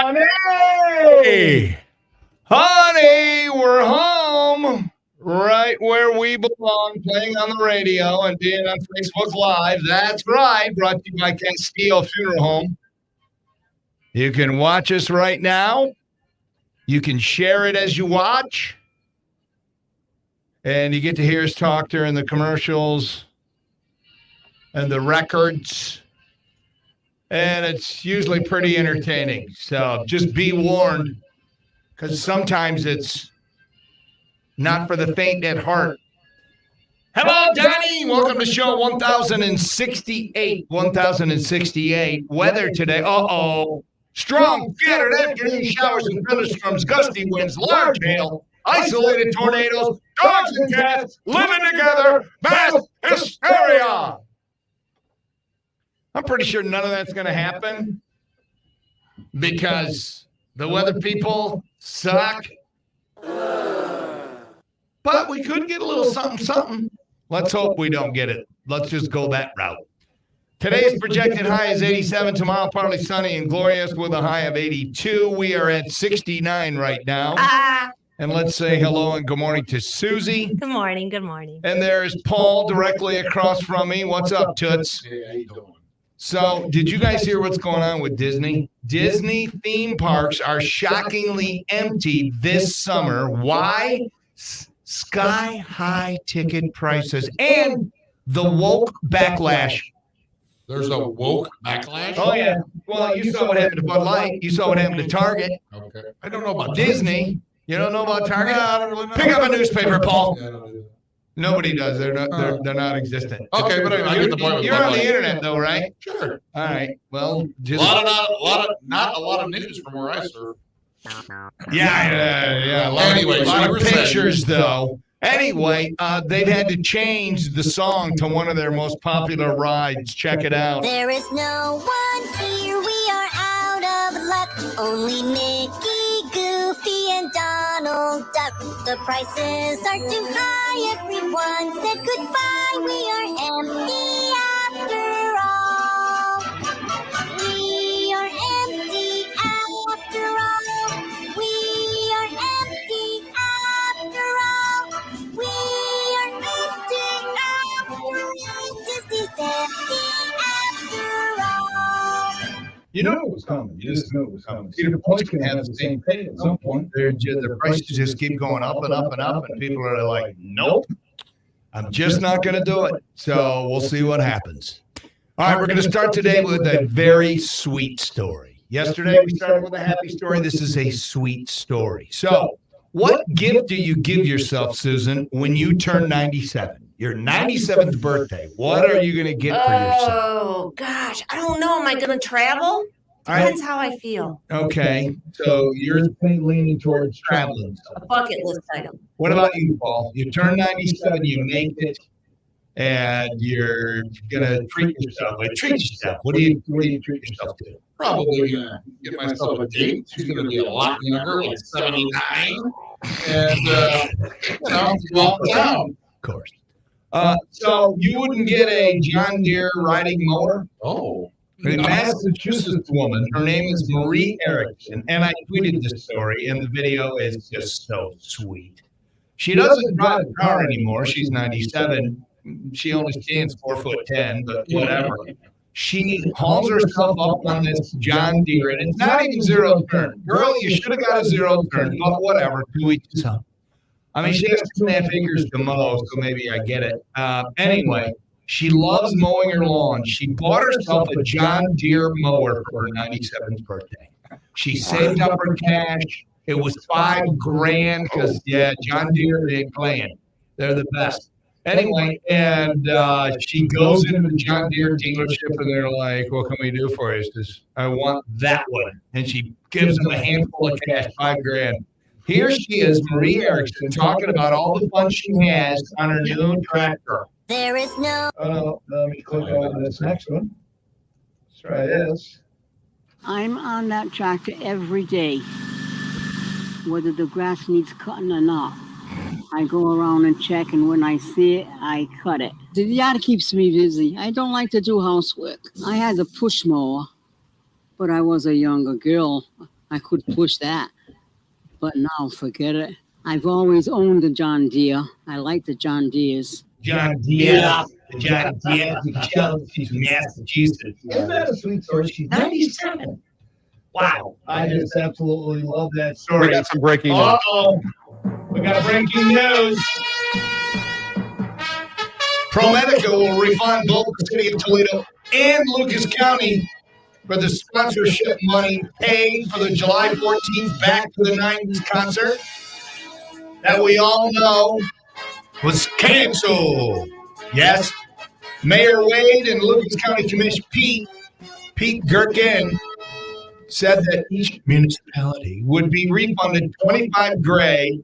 Honey! Honey, we're home. Right where we belong, playing on the radio and being on Facebook Live. That's right, brought to you by Castile Funeral Home. You can watch us right now. You can share it as you watch. And you get to hear us talk during the commercials and the records. And it's usually pretty entertaining. So just be warned, because sometimes it's not for the faint at heart. Hello, Johnny. Welcome to show 1068. 1068. Weather today. Uh-oh. Strong, scattered afternoon showers and thunderstorms, gusty winds, large hail, isolated tornadoes, dogs and cats living together, mass hysteria. I'm pretty sure none of that's going to happen because the weather people suck. But we could get a little something. Let's hope we don't get it. Let's just go that route. Today's projected high is 87. Tomorrow, partly sunny and glorious with a high of 82. We are at 69 right now. And let's say hello and good morning to Susie. Good morning. Good morning. And there's Paul directly across from me. What's up, Toots? Hey, how you doing? So, did you guys hear what's going on with Disney? Disney theme parks are shockingly empty this summer. Why? Sky-high ticket prices and the woke backlash. There's a woke backlash? Oh, yeah. Well, you saw what happened to Bud Light. You saw what happened to Target. Okay. I don't know about Disney. You don't know about Target? Pick up a newspaper, Paul. Nobody does. They're not existent. Okay, but I get the point. You're on the internet, though, right? Sure. All right. Well, just Not a lot of news from where I serve. yeah. A lot of pictures, though. Anyway, they've had to change the song to one of their most popular rides. Check it out. There is no one here, we are out of luck. Only Mickey, Goofy, and Donald Duck. The prices are too high, everyone said goodbye. We are empty after all. We are empty after all. We are empty after all. We are empty after all. Disney's empty after all. You know it was coming. You just knew it was coming. See, the points can have the same pay at some point. Their prices just keep going up and up and up, and people are like, nope, I'm just not going to do it. So we'll see what happens. All right, we're going to start today with a very sweet story. Yesterday, we started with a happy story. This is a sweet story. So what gift do you give yourself, Susan, when you turn 97? Your 97th birthday. What are you going to get for yourself? Oh, gosh. I don't know. Am I going to travel? Depends how I feel. Okay. So you're leaning towards traveling. A bucket list item. What about you, Paul? You turn 97, you make it, and you're going to treat yourself. Treat yourself. What do you treat yourself to? Probably going to get myself a date. She's going to be a lot younger, like 79. And, well down. Of course. So you wouldn't get a John Deere riding mower? Oh. A Massachusetts woman, her name is Marie Erickson, and I tweeted this story, and the video is just so sweet. She doesn't drive a car anymore. She's 97. She only stands 4'10", but whatever. She hauls herself up on this John Deere, and it's not even zero turn. Girl, you should have got a zero turn, but whatever, to each his own. I mean, she has 2.5 acres to mow, so maybe I get it. Anyway, she loves mowing her lawn. She bought herself a John Deere mower for her 97th birthday. She saved up her cash. It was $5,000 because, John Deere ain't playing. They're the best. Anyway, and she goes into the John Deere dealership, and they're like, what can we do for you? She says, I want that one. And she gives them a handful of cash, $5,000. Here she is, Marie Erickson, talking about all the fun she has on her new tractor. There is no. Let me click on this next one. Let's try this. I'm on that tractor every day, whether the grass needs cutting or not. I go around and check, and when I see it, I cut it. The yard keeps me busy. I don't like to do housework. I had a push mower, but I was a younger girl. I could push that. But now, forget it. I've always owned a John Deere. I like the John Deeres. John Deere. John Deere. She's from Massachusetts. Isn't that a sweet story? She's 97. Wow. I just absolutely love that We story. got some breaking news. Uh-oh. We got breaking news. ProMedica will refund both the city of Toledo and Lucas County for the sponsorship money paid for the July 14th Back to the 90s concert that we all know was canceled. Yes. Mayor Wade and Lucas County Commissioner Pete Gherkin said that each municipality would be refunded $25K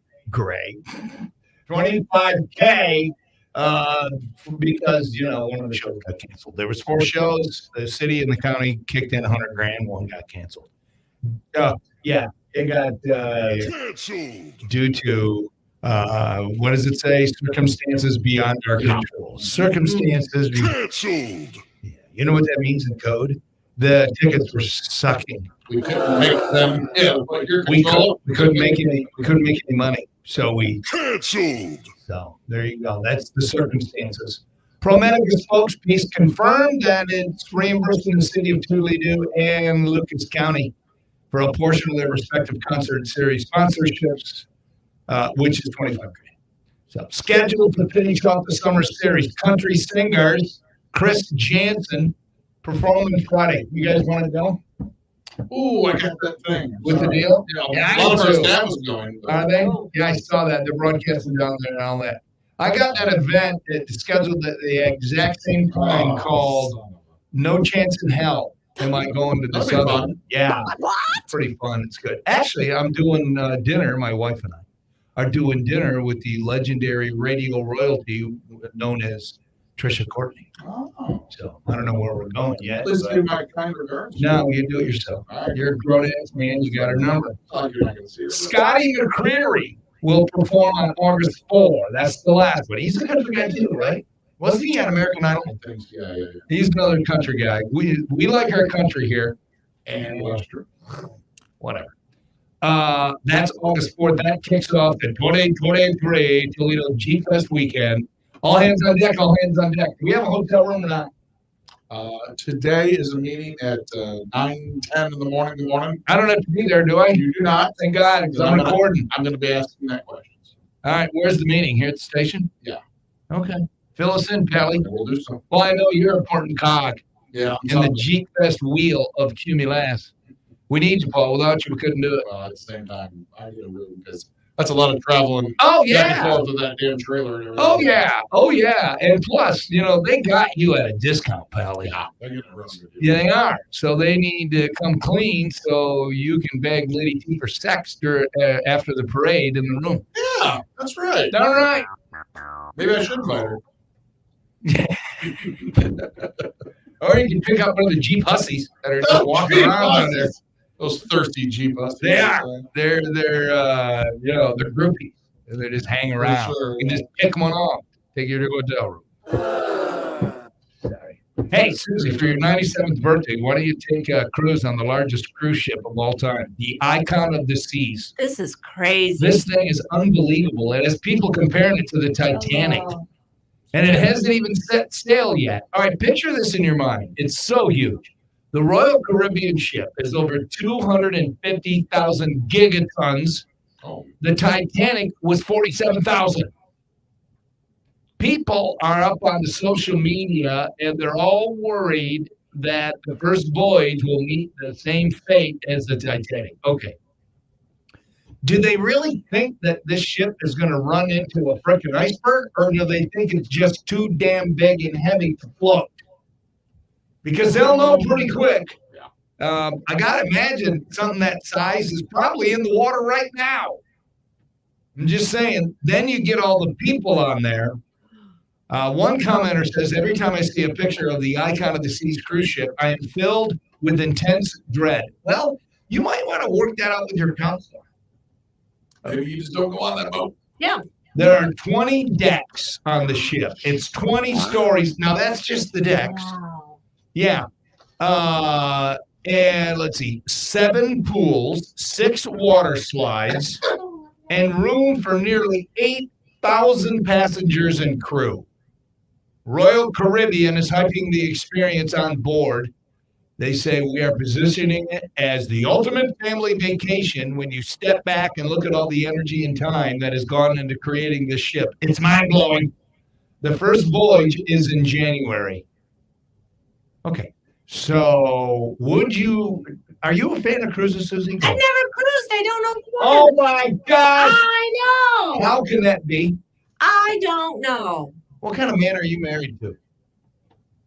because, you know, one of the shows got canceled. There was 4 shows. The city and the county kicked in $100,000. One got canceled. Yeah, it got canceled due to what does it say? Circumstances beyond our control. Circumstances canceled. Yeah. You know what that means in code? The tickets were sucking. We couldn't make them. Yeah, but We couldn't make any money, so we canceled. So there you go. That's the circumstances. ProMedica spokesperson confirmed that it's reimbursing the city of Toledo and Lucas County for a portion of their respective concert series sponsorships, which is $25,000. So scheduled to finish off the summer series, country singers Chris Jansen performing Friday. You guys want to go? Ooh, I got that thing. With the deal? Yeah, a lot of our staff was going. Are they? Yeah, I saw that. They're broadcasting down there and all that. I got that event scheduled at the exact same time called No Chance in Hell. Am I going to the That'd be Southern? fun. Yeah. Pretty fun. It's good. Actually, I'm doing dinner. My wife and I are doing dinner with the legendary radio royalty known as Trisha Courtney. Oh. So I don't know where we're going yet. Please but- give my kind regards. No, you do it yourself. You're a grown-ass man. You got her number. Oh, you're not going to see it. Scotty McCreery will perform on August 4. That's the last one. He's a country guy too, right? Wasn't he on American Idol? Yeah, yeah. He's another country guy. We like our country here. And whatever. That's August 4th. That kicks off the 2023 Toledo G Fest weekend. All hands on deck, all hands on deck. Do we have a hotel room or not? Today is a meeting at 9:10 in the morning. I don't have to be there, do I? You do not. Thank God, because I'm recording. I'm going to be asking that questions. All right, where's the meeting? Here at the station? Yeah. Okay. Fill us in, Pelly. And we'll do some. Well, I know you're a important cog Yeah. in the Jeep Fest wheel of Cumulus. We need you, Paul. Without you, we couldn't do it. Well, at the same time, I need a room because that's a lot of traveling. Oh, Back and yeah. forth to that damn trailer and everything. Oh, yeah. Oh, yeah. And plus, you know, they got you at a discount, Pally. Yeah, they're getting around with you. Yeah, they are. So they need to come clean so you can beg Lady T for sex after the parade in the room. Yeah, that's right. All right. Maybe I should invite her. Or you can pick up one of the Jeep hussies that are just walking around down there. Those thirsty Jeep buses. They are. They're groupies. They just hang around. Sure. You can just pick one off, take you to the hotel room. Sorry. Hey, Susie, for your 97th birthday, why don't you take a cruise on the largest cruise ship of all time, the Icon of the Seas? This is crazy. This thing is unbelievable. It has people comparing it to the Titanic. Oh. And it hasn't even set sail yet. All right, picture this in your mind. It's so huge. The Royal Caribbean ship is over 250,000 gigatons. Oh, The Titanic was 47,000. People are up on the social media and they're all worried that the first voyage will meet the same fate as the Titanic. Okay. Do they really think that this ship is going to run into a freaking iceberg, or do they think it's just too damn big and heavy to float? Because they'll know pretty quick. I got to imagine something that size is probably in the water right now. I'm just saying. Then you get all the people on there. One commenter says, every time I see a picture of the Icon of the Seas cruise ship, I am filled with intense dread. Well, you might want to work that out with your counselor. maybe you just don't go on that boat. Yeah. There are 20 decks on the ship. It's 20 stories. Now, that's just the decks. Wow. Yeah. and let's see, 7 pools, 6 water slides, and room for nearly 8,000 passengers and crew. Royal Caribbean is hyping the experience on board. They say we are positioning it as the ultimate family vacation when you step back and look at all the energy and time that has gone into creating this ship. It's mind-blowing. The first voyage is in January. Okay. So are you a fan of cruises, Susie? I've never cruised. I don't know. Oh my gosh. I know. How can that be? I don't know. What kind of man are you married to?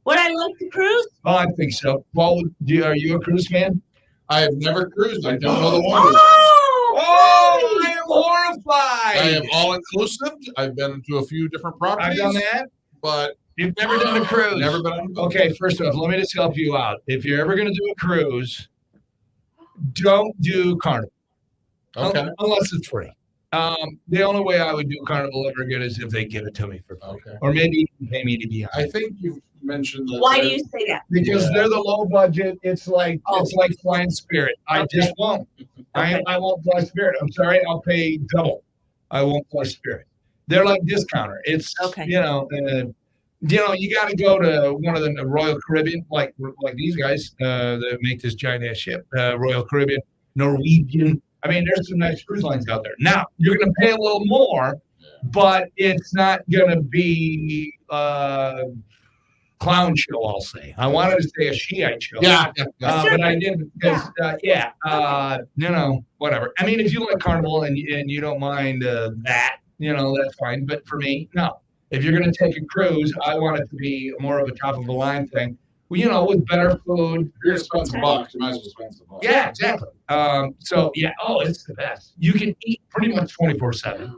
Would I like to cruise? Oh, I think so. Paul, are you a cruise fan? I have never cruised. I don't know the one. Oh, I am horrified. I am all inclusive. I've been to a few different I've properties. done that. But You've never done a cruise. never been on a boat. Okay, first off, let me just help you out. If you're ever going to do a cruise, don't do Carnival. Okay. Unless it's free. The only way I would do Carnival ever again is if they give it to me for free. Okay. Or maybe you can pay me to be on. I think you've mentioned that. Why do you say that? Because they're the low budget. It's like Oh. it's like flying Spirit. I just won't. I won't fly Spirit. I'm sorry. I'll pay double. I won't fly Spirit. They're like discounter. It's Okay. you you got to go to one of the Royal Caribbean, like these guys that make this giant ass ship, Royal Caribbean, Norwegian. I mean, there's some nice cruise lines out there. Now you're going to pay a little more, but it's not going to be clown show. I'll say. I wanted to say a Shiite show. Yeah. But I didn't because whatever. I mean, if you like Carnival and you don't mind that, that's fine. But for me, no. If you're going to take a cruise, I want it to be more of a top of the line thing. Well, with better food. If you're going to spend some bucks, you might as well spend some bucks. Yeah, exactly. It's the best. You can eat pretty much 24/7.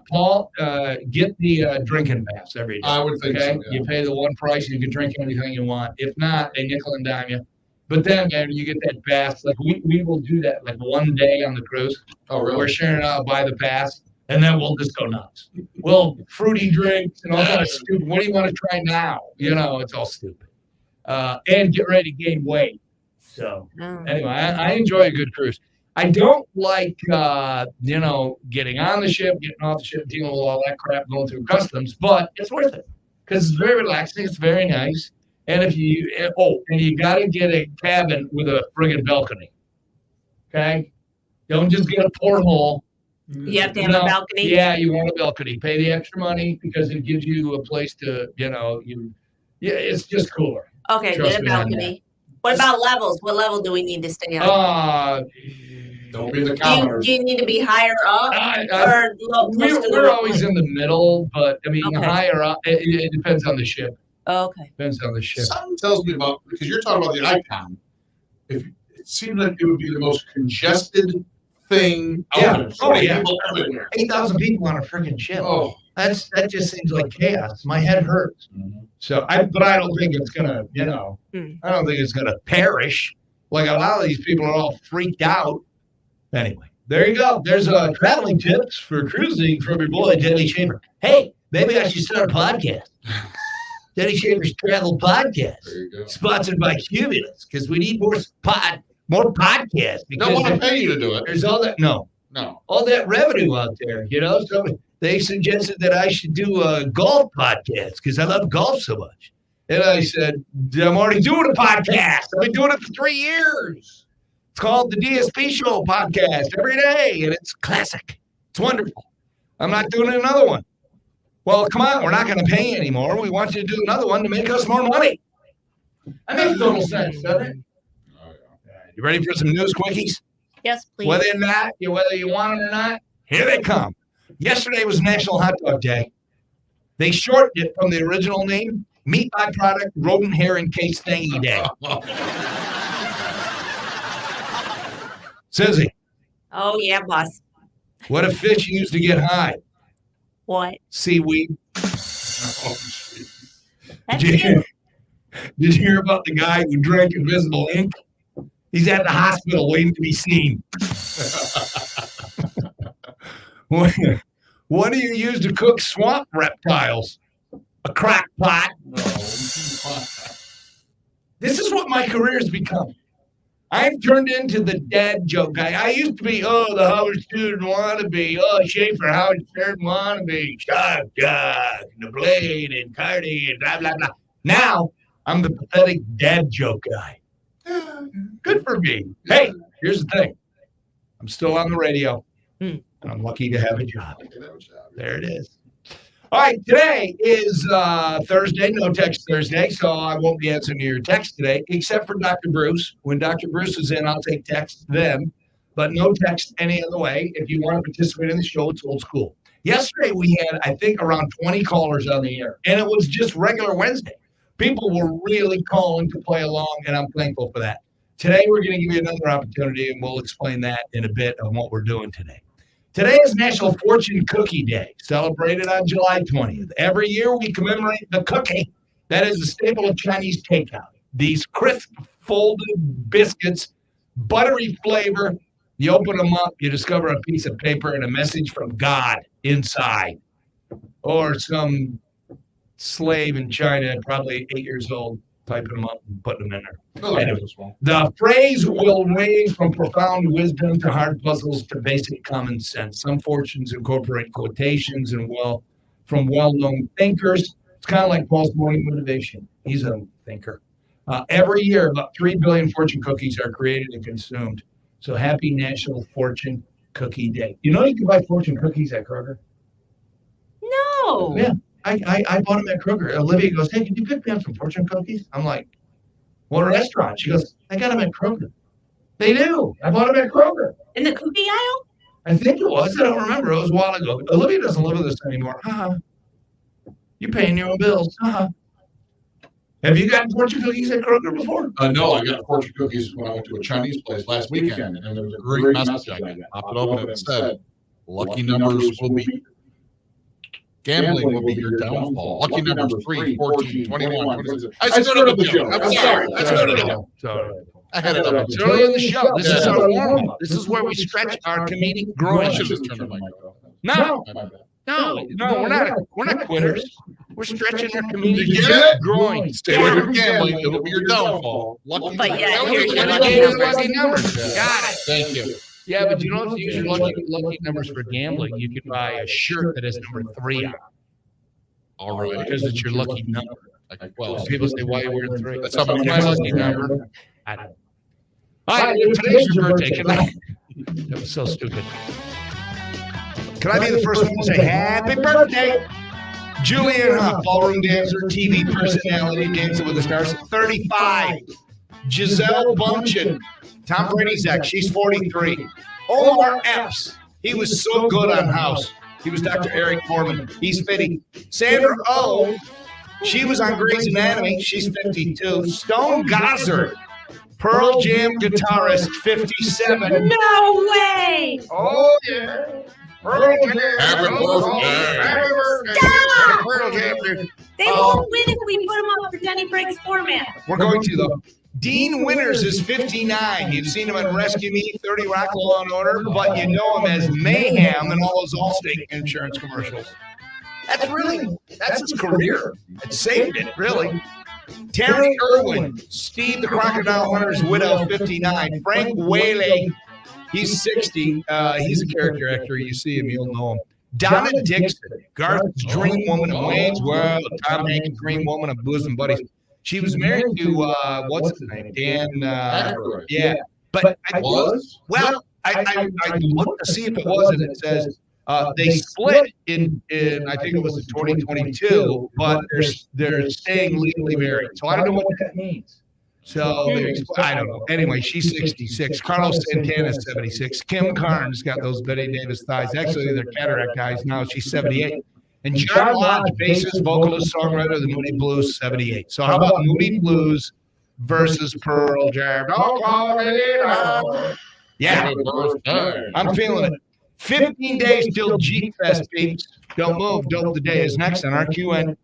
Paul, get the drinking pass every day. I would think so. Yeah. You pay the one price, you can drink anything you want. If not, they nickel and dime you. But then, man, you get that pass. Like we will do that like one day on the cruise. Oh, really? We're sharing it out, buy the pass, and then we'll just go nuts. Well, fruity drinks and all kind of stupid. What do you want to try now? It's all stupid. And get ready to gain weight. So anyway, I enjoy a good cruise. I don't like, getting on the ship, getting off the ship, dealing with all that crap, going through customs, but it's worth it because it's very relaxing. It's very nice. And you got to get a cabin with a friggin' balcony. Okay. Don't just get a porthole. You have to have a balcony? Yeah, you want a balcony. Pay the extra money because it gives you a place to, it's just cooler. Okay, Trust get a me on balcony. What about levels? What level do we need to stay on? Don't be the commoner. Do you need to be higher up? Or We're always in the middle, but I mean, Okay. higher up, it depends on the ship. Okay. Depends on the ship. Something tells me because you're talking about the Icon. It seems like it would be the most congested thing out Yeah. there. Oh, yeah. People everywhere. 8,000 people on a friggin' ship. Oh. That just seems like chaos. My head hurts. So but I don't think it's gonna, I don't think it's gonna perish. Like a lot of these people are all freaked out. Anyway, there you go. There's traveling tips for cruising from your boy Denny Shaver. Hey, maybe I should start a podcast. Denny Shaver's Travel Podcast, There you go. sponsored by Cumulus, because we need more podcasts. Don't want to Because pay you to do it. there's all that all that revenue out there. So they suggested that I should do a golf podcast because I love golf so much. And I said, I'm already doing a podcast. I've been doing it for 3 years. It's called the DSP Show podcast every day, and it's classic. It's wonderful. I'm not doing another one. Well, come on. We're not going to pay you anymore. We want you to do another one to make us more money. That makes total sense, doesn't it? Oh, yeah. You ready for some news quickies? Yes, please. Whether you want it or not, here they come. Yesterday was National Hot Dog Day. They shortened it from the original name, Meat Byproduct Rodent Hair Encased Thingy Day. Susie, Oh, yeah, boss. what if fish used to get high? What? Seaweed. That's Did cute. you hear about the guy who drank invisible ink? He's at the hospital waiting to be seen. What do you use to cook swamp reptiles? A crock pot. No. This is what my career has become. I've turned into the dad joke guy. I used to be, the Howard Stern wannabe. Schaefer, Howard Stern wannabe. Shark, the Blade, and Cardi, and blah, blah, blah. Now, I'm the pathetic dad joke guy. Good for me. Hey, here's the thing. I'm still on the radio, and I'm lucky to have a job. There it is. All right, today is Thursday, No Text Thursday, so I won't be answering your text today, except for Dr. Bruce. When Dr. Bruce is in, I'll take texts then, but no text any other way. If you want to participate in the show, it's old school. Yesterday, we had, I think, around 20 callers on the air, and it was just regular Wednesday. People were really calling to play along, and I'm thankful for that. Today, we're going to give you another opportunity, and we'll explain that in a bit of what we're doing today. Today is National Fortune Cookie Day, celebrated on July 20th. Every year, we commemorate the cookie that is a staple of Chinese takeout. These crisp, folded biscuits, buttery flavor. You open them up, you discover a piece of paper and a message from God inside. Or some slave in China, probably 8 years old, typing them up and putting them in there. Anyway, the phrase will range from profound wisdom to hard puzzles to basic common sense. Some fortunes incorporate quotations and from well-known thinkers. It's kind of like Paul's morning motivation. He's a thinker. Every year, about 3 billion fortune cookies are created and consumed. So happy National Fortune Cookie Day. You know you can buy fortune cookies at Kroger? No. Yeah. I bought them at Kroger. Olivia goes, hey, can you pick me up some fortune cookies? I'm like, what restaurant? She goes, I got them at Kroger. They do. I bought them at Kroger. In the cookie aisle? I think it was. I don't remember. It was a while ago. Olivia doesn't live with us anymore. You're paying your own bills. Have you gotten fortune cookies at Kroger before? No, I got fortune cookies when I went to a Chinese place last weekend, and there was a great message I got. Popped it open and it said, lucky numbers will be... Gambling will be your downfall. Lucky numbers 3, 14, 21, 26. I screwed up the joke. I'm sorry. I screwed it up. I had it up. It's early in the show. This is our warm-up. This is where we stretch our comedic groin. I should have turned the mic off. No, we're not quitters. We're stretching our comedic groin. Stay away from gambling. It'll be your downfall. But yeah, here's your lucky numbers. Got it. Thank you. Yeah, but you don't have to use your lucky numbers for gambling. You can buy a shirt that has number 3 on it. All right. Because it's your lucky number. Well, People say, why are you wearing 3? That's how my many lucky number. I don't know. All right, today's your birthday. That was so stupid. Can I be the first one to say happy birthday? Julianne Hough, ballroom dancer, TV personality, Dancing with the Stars, 35. Giselle Bundchen, Tom Brady's ex, she's 43. Omar Epps, he was so good on House. He was Dr. Eric Foreman. He's 50. Sandra Oh, she was on Grey's Anatomy. She's 52. Stone Gossard, Pearl Jam guitarist, 57. No way. Oh, yeah. Pearl Jam. Happy birthday. Stop. Pearl Jam. They won't win if we put them up for Denny Breaks format. We're going to, though. Dean Winters is 59. You've seen him on Rescue Me, 30 Rock, Law and Order, but you know him as Mayhem in all those Allstate insurance commercials. That's his career. It saved it, really. Terry Irwin, Steve the Crocodile Hunter's widow, 59. Frank Whaley, he's 60. He's a character actor. You see him, you'll know him. Donna Dixon, Garth's dream woman of Wayne's World, Tom Hanks' dream woman of Blues and Buddies. She was married to, what's his name? Dan, yeah. But I looked to see if it was, and it says they split in I think it was in 2022, but they're staying legally married. So I don't know what that means. So I don't know. Anyway, she's 66. Carlos Santana's 76. Kim Carnes got those Betty Davis thighs. Actually, they're cataract eyes now. She's 78. And John Lodge, bassist, vocalist, songwriter of the Moody Blues, 78. So how about Moody Blues versus Pearl Jam? Yeah, I'm feeling it. 15 days till Jeep Fest, peeps. Don't move. Dope the Day is next on RQN.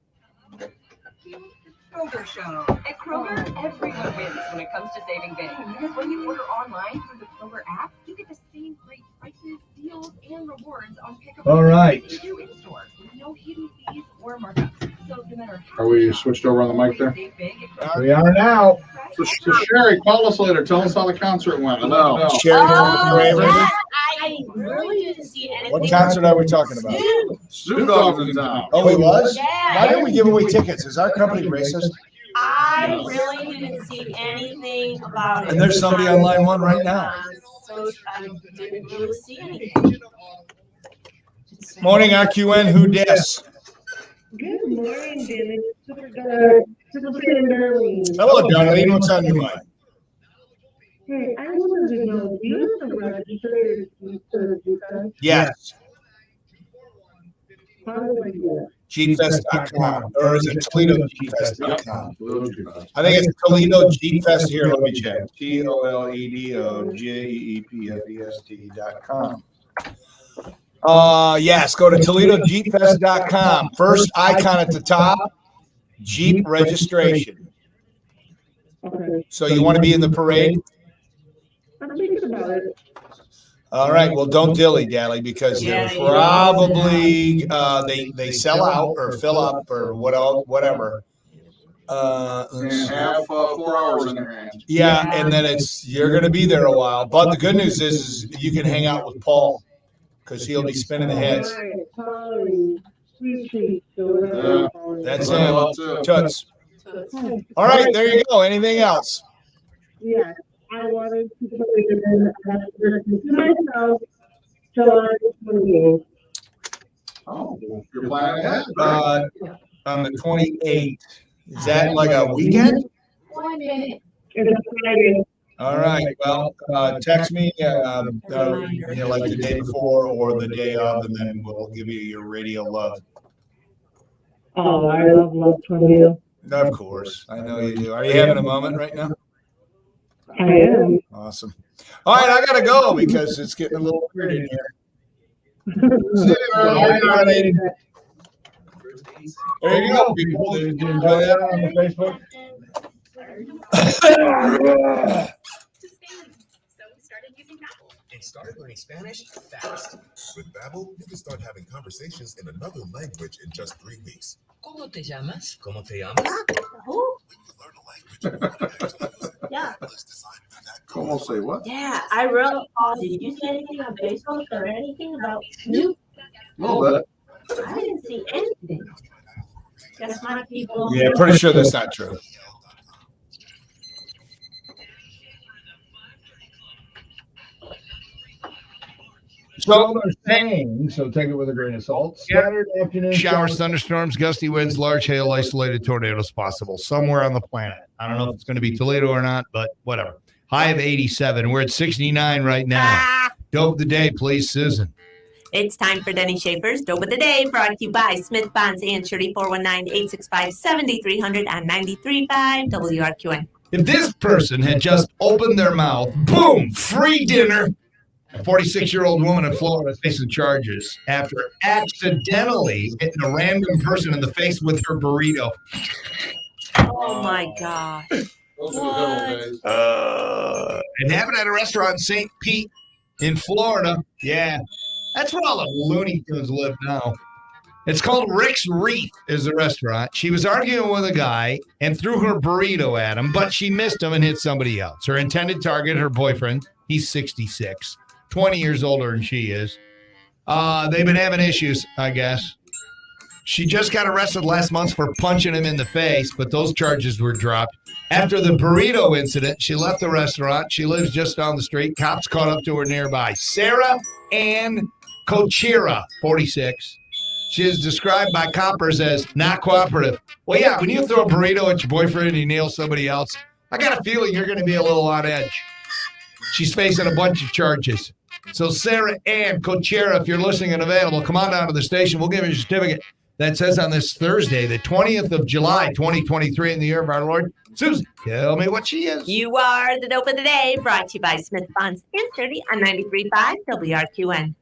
Kroger Show. At Kroger, everyone wins when it comes to saving big. Because when you order online through the Kroger app, you get the same great prices, deals, and rewards on pickup. All right. You do in store with no hidden fees or markups. So no matter how Are we switched over on the mic there? save big at We are now. So Sherry, call us later. Tell us how the concert went. No. Sherry, I really didn't see anything. what concert are we talking about? Snoop Dogg's in town. Oh, he was? Yeah. Why didn't we give away tickets? Is our company racist? I really didn't see anything about it. And there's somebody on line one right now. So I didn't really see anything. Morning, RQN. Who dis? Good morning, Billy. Hello, Darlene. What's on your mind? Hey, I wanted to know, do you have to register to the Yes. How do I do that? Jeepfest.com. Or is it ToledoJeepfest.com? I think it's Toledo Jeepfest. Here, let me check. TOLEDOJEEPFEST.com. Yes, go to ToledoJeepfest.com. First icon at the top, Jeep registration. Okay. So you want to be in the parade? I'm thinking about it. All right. Well, don't dilly-dally because they're probably they sell out or fill up or whatever. Have 4 hours in their hands. Yeah, and then you're going to be there a while. But the good news is you can hang out with Paul because he'll be spinning the heads. That's it. Toots. All right, there you go. Anything else? Yeah, I wanted to put it in to myself July 28th. Oh, you're planning ahead. On the 28th. Is that like a weekend? 1 minute. It's a Friday. All right. Well, text me, like the day before or the day of, and then we'll give you your radio love. Oh, I love tornado. Of course, I know you do. Are you having a moment right now? I am. Awesome. All right, I gotta go because it's getting a little weird in here. See you, everybody. There you go, people. Did you enjoy that on the Facebook? And start learning Spanish fast. With Babbel, you can start having conversations in another language in just 3 weeks. ¿Cómo te llamas? ¿Cómo te llamas? Who? When you learn a language, you want to actually use it. Yeah. Let's design for that. Como say what? Yeah, I really. Did you see anything on Facebook or anything about Snoop? A little bit. I didn't see anything. That's my people. Yeah, pretty sure that's not true. So they're saying, so take it with a grain of salt. Saturday afternoon. Showers, thunderstorms, gusty winds, large hail, isolated tornadoes possible somewhere on the planet. I don't know if it's going to be Toledo or not, but whatever. High of 87. We're at 69 right now. Dope of the day, please, Susan. It's time for Denny Schaefer's Dope of the Day, brought to you by Smith Bonds and Shirley 419-865-7300 on 93.5 WRQN. If this person had just opened their mouth, boom, free dinner. A 46-year-old woman in Florida facing charges after accidentally hitting a random person in the face with her burrito. Oh my God. Those are the good old days. It happened at a restaurant in St. Pete in Florida. Yeah, that's where all the Looney Tunes live now. It's called Rick's Reef is the restaurant. She was arguing with a guy and threw her burrito at him, but she missed him and hit somebody else. Her intended target, her boyfriend, he's 66. 20 years older than she is. They've been having issues, I guess. She just got arrested last month for punching him in the face, but those charges were dropped. After the burrito incident, she left the restaurant. She lives just down the street. Cops caught up to her nearby. Sarah Ann Kochira, 46. She is described by coppers as not cooperative. Well, yeah, when you throw a burrito at your boyfriend and you nail somebody else, I got a feeling you're going to be a little on edge. She's facing a bunch of charges. So Sarah Ann Kochera, if you're listening and available, come on down to the station. We'll give you a certificate that says on this Thursday, the 20th of July, 2023, in the year of our Lord. Susan, tell me what she is. You are the Dope of the Day, brought to you by Smith Bonds and Shirley on 93.5 WRQN.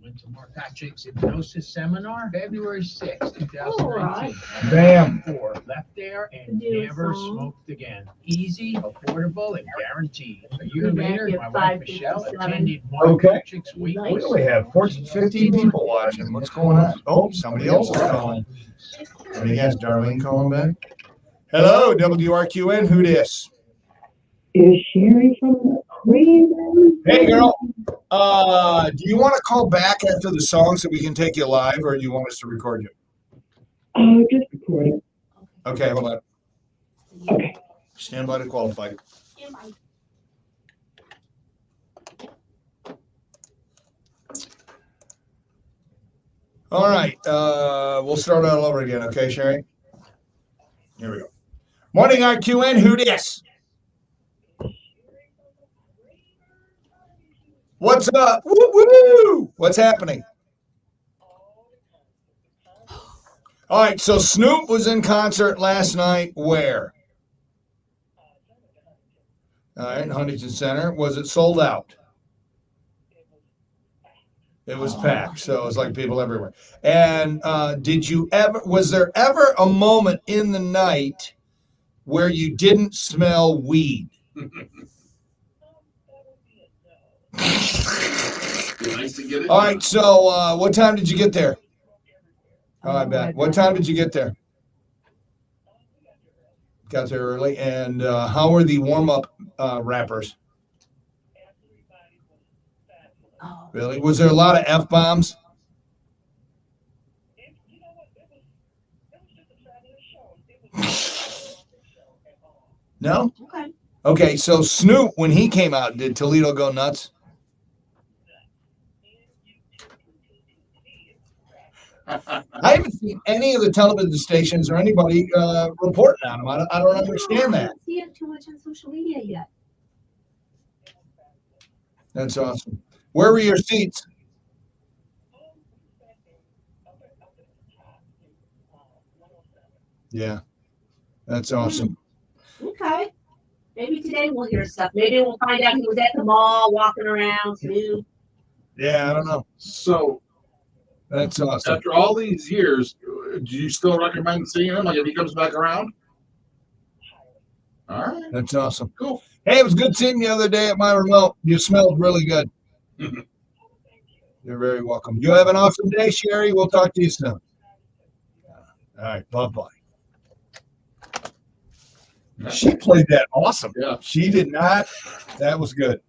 Went to Mark Patrick's hypnosis seminar February 6, 2019. Bam. Left there and never smoked again. Easy, affordable, and guaranteed. A year later, my wife Michelle attended Mark Patrick's week. We only have 15 people watching. What's going on? Oh, somebody else is calling. Let me guess, Darlene calling back? Hello, WRQN. Who dis? Is Sherry from the Queen? Hey, girl. Do you want to call back after the song so we can take you live, or do you want us to record you? Just record it. Okay, hold on. Okay. Stand by to qualify. All right. We'll start all over again. Okay, Sherry? Here we go. Morning, RQN. Who dis? What's up? Woo woo! What's happening? All right. So Snoop was in concert last night. Where? All right, in Huntington Center. Was it sold out? It was packed, so it was like people everywhere. And was there ever a moment in the night where you didn't smell weed? Nice to get it. All right, so what time did you get there? Oh, I bet. What time did you get there? Got there early. And how were the warm-up rappers? Really? Was there a lot of F-bombs? No? Okay. Okay, so Snoop, when he came out, did Toledo go nuts? I haven't seen any of the television stations or anybody reporting on him. I don't understand that. I don't see it too much on social media yet. That's awesome. Where were your seats? Yeah, that's awesome. Okay. Maybe today we'll hear stuff. Maybe we'll find out he was at the mall walking around too. Yeah, I don't know. So That's awesome. after all these years, do you still recommend seeing him? Like if he comes back around? All right. That's awesome. Cool. Hey, it was good seeing you the other day at my remote. You smelled really good. You're very welcome. You have an awesome day, Sherry. We'll talk to you soon. All right. Bye-bye. She played that awesome. Yeah. She did not. That was good.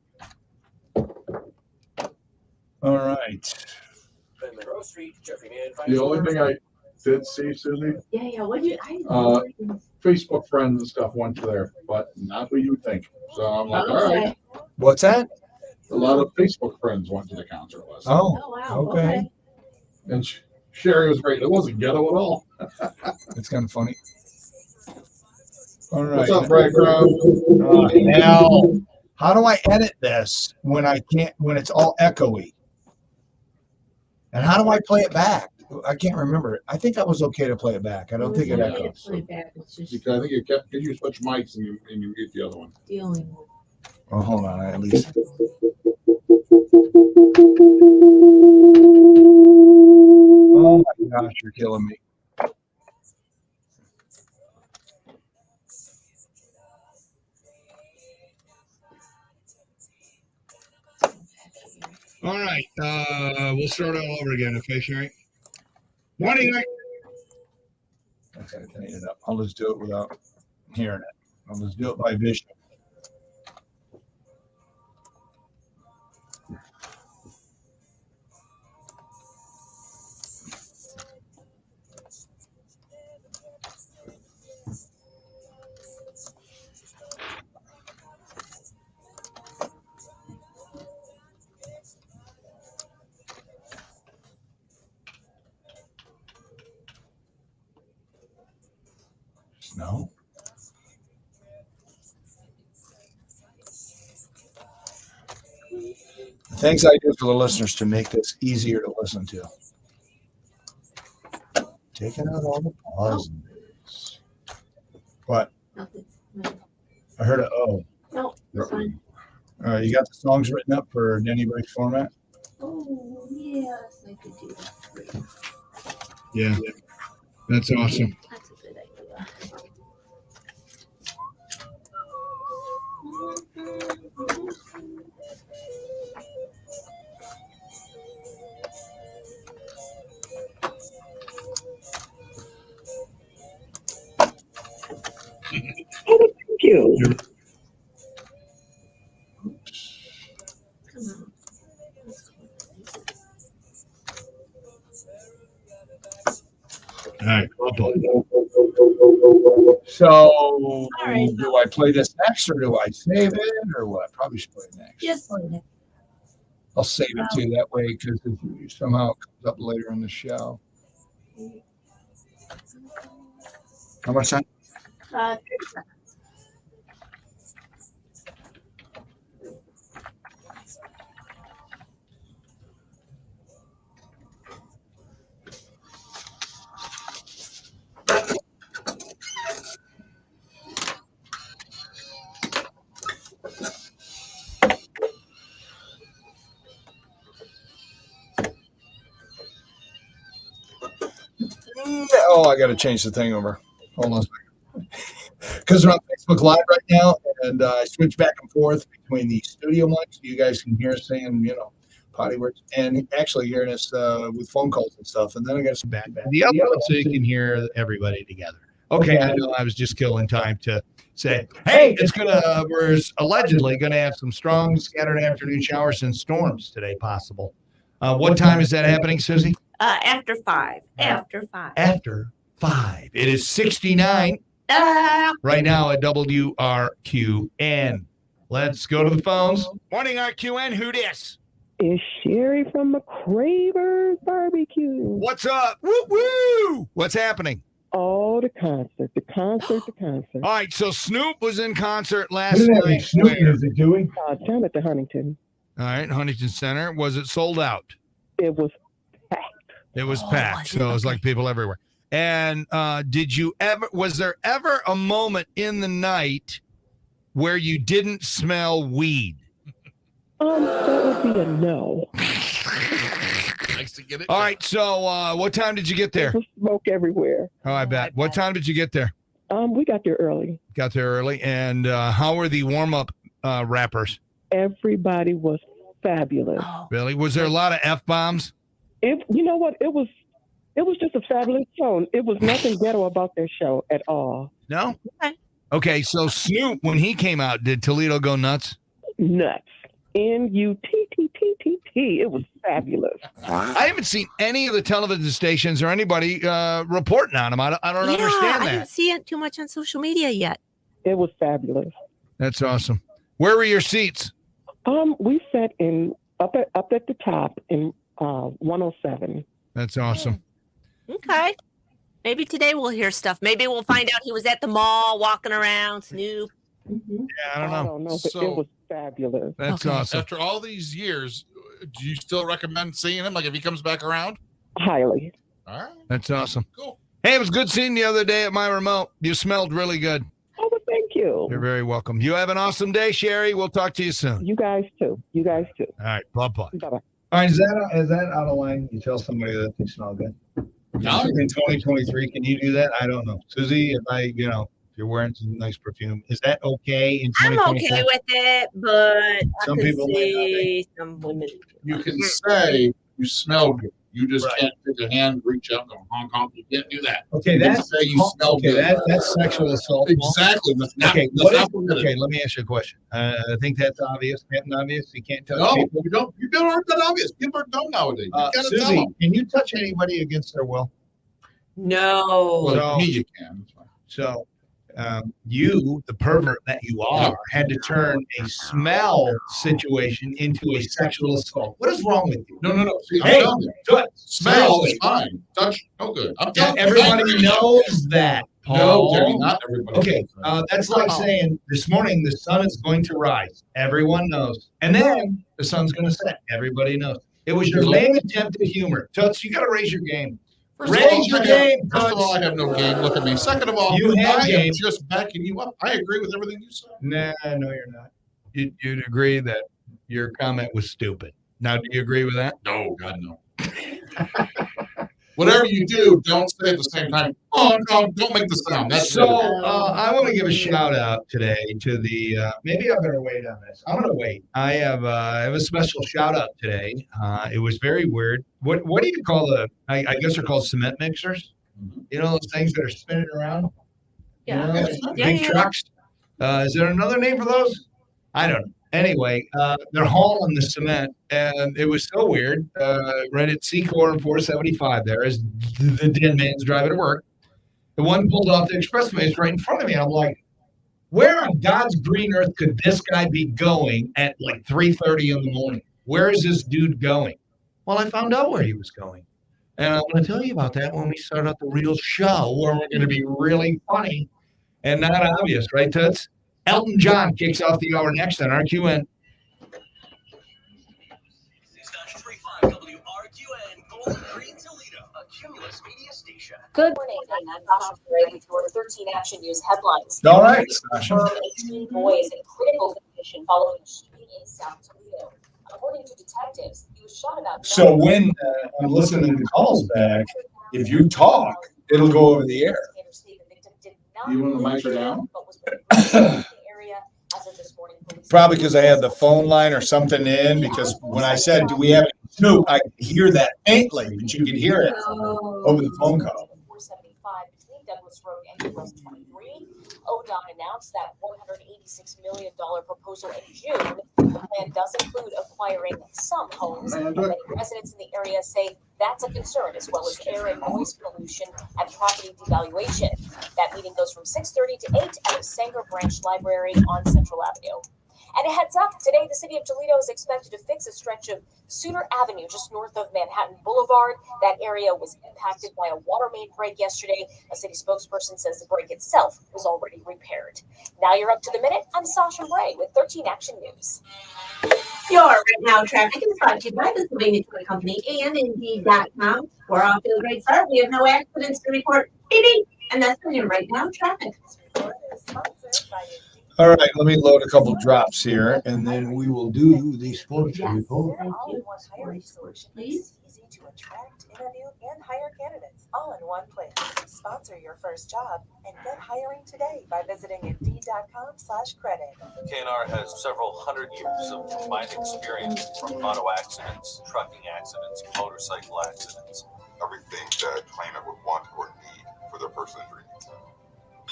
All right. The only thing I did see, Susie, Yeah. What do you? Facebook friends and stuff went to there, but not who you would think. So I'm like, all right. What's that? A lot of Facebook friends went to the concert last night. Oh, wow. okay. And Sherry was great. It wasn't ghetto at all. It's kind of funny. All right. What's up, Brad Crow? Hell. How do I edit this when it's all echoey? And how do I play it back? I can't remember it. I think I was okay to play it back. I don't think it echoes. Because I think you kept because you switch mics and you get the other one. Dealing with. Oh, hold on. At least. Oh my gosh, you're killing me. All right. We'll start all over again, okay, Sherry? Morning. Okay, clean it up. I'll just do it without hearing it. I'll just do it by vision. No. Things I do for the listeners to make this easier to listen to. Taking out all the pauses. What? Nothing. I heard a oh. No, it's fine. All right, you got the songs written up for Denny Break format? Oh, yes, I could do that. Yeah. That's awesome. That's a good idea. you. All right, So, right. do I play this next or do I save it or what? Probably should play it next. Just play it. I'll save it too that way because if somehow it comes up later in the show. How much time? 30 seconds. Oh, I got to change the thing over. Hold on a second. Because we're on Facebook Live right now, and I switch back and forth between the studio mics so you guys can hear us saying, potty words, and actually hearing us with phone calls and stuff. And then I got to back the other one so you can hear everybody together. Okay, I know I was just killing time to say, hey, we're allegedly gonna have some strong scattered afternoon showers and storms today, possible. What time is that happening, Susie? After 5. After 5. After 5. It is 69 right now at WRQN. Let's go to the phones. Morning, RQN. Who dis? It's Sherry from McCraver's Barbecue. What's up? Woo woo! What's happening? Oh, the concert. All right, so Snoop was in concert last What is that night. Snoop music doing? Down at the Huntington. All right, Huntington Center. Was it sold out? It was packed. It was packed, so it was like people everywhere. And was there ever a moment in the night where you didn't smell weed? That would be a no. Nice to get it. All right, so what time did you get there? There was smoke everywhere. Oh, I bet. What time did you get there? We got there early. Got there early. And how were the warm-up rappers? Everybody was fabulous. Really? Was there a lot of F-bombs? You know what? It was just a fabulous show. It was nothing ghetto about their show at all. No? Okay, so Snoop, when he came out, did Toledo go nuts? Nuts. N-U-T-T-T-T-T. It was fabulous. I haven't seen any of the television stations or anybody reporting on him. I don't understand I that. didn't see it too much on social media yet. It was fabulous. That's awesome. Where were your seats? We sat up at the top in 107. That's awesome. Okay. Maybe today we'll hear stuff. Maybe we'll find out he was at the mall walking around, Snoop. Yeah, I don't know. But So- it was fabulous. That's Okay. awesome. After all these years, do you still recommend seeing him? Like if he comes back around? Highly. All right, That's awesome. cool. Hey, it was good seeing you the other day at my remote. You smelled really good. Oh, well, thank you. You're very welcome. You have an awesome day, Sherry. We'll talk to you soon. You guys too. All right. Bye-bye. Bye-bye. All right, is that out of line? You tell somebody that they smell good. No. In 2023, can you do that? I don't know, Susie. If you're wearing some nice perfume, is that okay in I'm 2023? okay with it, but Some I could people might not see some women. You can say you smell good. You just Right. can't take a hand, reach out, and go honk honk. You can't do that. Okay, You can that's say you smell okay. good. That's sexual assault. Exactly. That's not, Okay, that's what is, not permitted. okay, let me ask you a question. I think that's obvious. Captain Obvious. You can't touch No, people. you don't. You aren't that obvious. People are dumb nowadays. You gotta tell Susie, them. can you touch anybody against their will? No. Well, So- me, you can. That's fine. So, you, the pervert that you are, had to turn a smell situation into a sexual assault. What is wrong with you? No. See, Hey, I'm telling you. do it. Smell is Seriously. fine. Touch, no good. I'm Yeah, telling you. everybody knows that. No, Paul. Jerry, not everybody. Okay, that's like saying this morning the sun is going to rise. Everyone knows. And then the sun's going to set. Everybody knows. It was your lame attempt at humor. Toots, you got to raise your game. First of Raise all, your I have- game, First of all, Toots. I have no game. Look at me. Second of all, You have I game. am just backing you up. I agree with everything you said. Nah, no, you're not. You'd agree that your comment was stupid. Now, do you agree with that? No, God, no. Whatever you do, don't say at the same time, oh, no, don't make the sound. That's So it. I want to give a shout out today to the. Maybe I better wait on this. I'm going to wait. I have a special shout out today. It was very weird. What do you call the? I guess they're called cement mixers. You know those things that are spinning around. Yeah. You know, Yeah, big yeah. trucks. Is there another name for those? I don't know. Anyway, they're hauling the cement, and it was so weird. Right at Secor and 475 there, as the dead man's driving to work. The one pulled off the expressway is right in front of me. I'm like, where on God's green earth could this guy be going at like 3:30 in the morning? Where is this dude going? Well, I found out where he was going. And I'm going to tell you about that when we start out the real show, where we're going to be really funny and not obvious, right, Toots? Elton John kicks off the hour next on RQN. Good morning. I'm Sasha Gray with your 13 Action News headlines. All right, Sasha. A teen boy is in critical condition following a shooting in South Toledo. According to detectives, he was shot about. So when I'm listening to calls back, if you talk, it'll go over the air. You want the mic down? Probably because I had the phone line or something in, because when I said, do we have Snoop, I hear that faintly, but you can hear it over the phone call. 475 between Douglas Road and US 23. ODOT announced that $186 million proposal in June. The plan does include acquiring some homes, and many residents in the area say that's a concern, as well as air and noise pollution and property devaluation. That meeting goes from 6:30 to 8 at the Sanger Branch Library on Central Avenue. And a heads up, today the city of Toledo is expected to fix a stretch of Suter Avenue just north of Manhattan Boulevard. That area was impacted by a water main break yesterday. A city spokesperson says the break itself was already repaired. Now you're up to the minute. I'm Sasha Ray with 13 Action News. Your right now traffic is brought to you by the Pennsylvania Toy Company and Indeed.com. We're off to a great start. We have no accidents to report. And that's been your right now traffic. All right, let me load a couple drops here, and then we will do the sports report. Please. Easy to attract, interview, and hire candidates all in one place. Sponsor your first job and get hiring today by visiting Indeed.com/credit. KNR has several hundred years of combined experience from auto accidents, trucking accidents, motorcycle accidents. Everything that a claimant would want or need for their personal injury.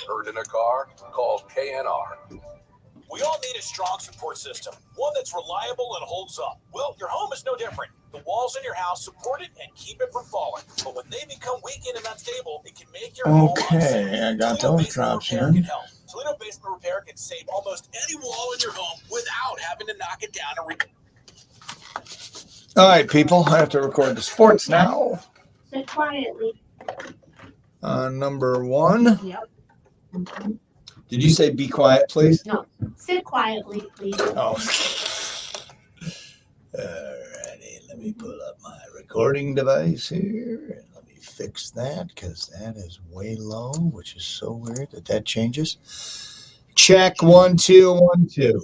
Hurt in a car? Call KNR. We all need a strong support system, one that's reliable and holds up. Well, your home is no different. The walls in your house support it and keep it from falling. But when they become weakened and unstable, it can make your home unsafe. Okay, I got those drops here. Toledo Basement Repair can save almost any wall in your home without having to knock it down and All right, people, I have to record the sports now. Sit quietly. Number one. Yep. Did you say be quiet, please? No. Sit quietly, please. Oh. Alrighty, let me pull up my recording device here. And let me fix that, because that is way low, which is so weird that changes. Check 1 2 1 2.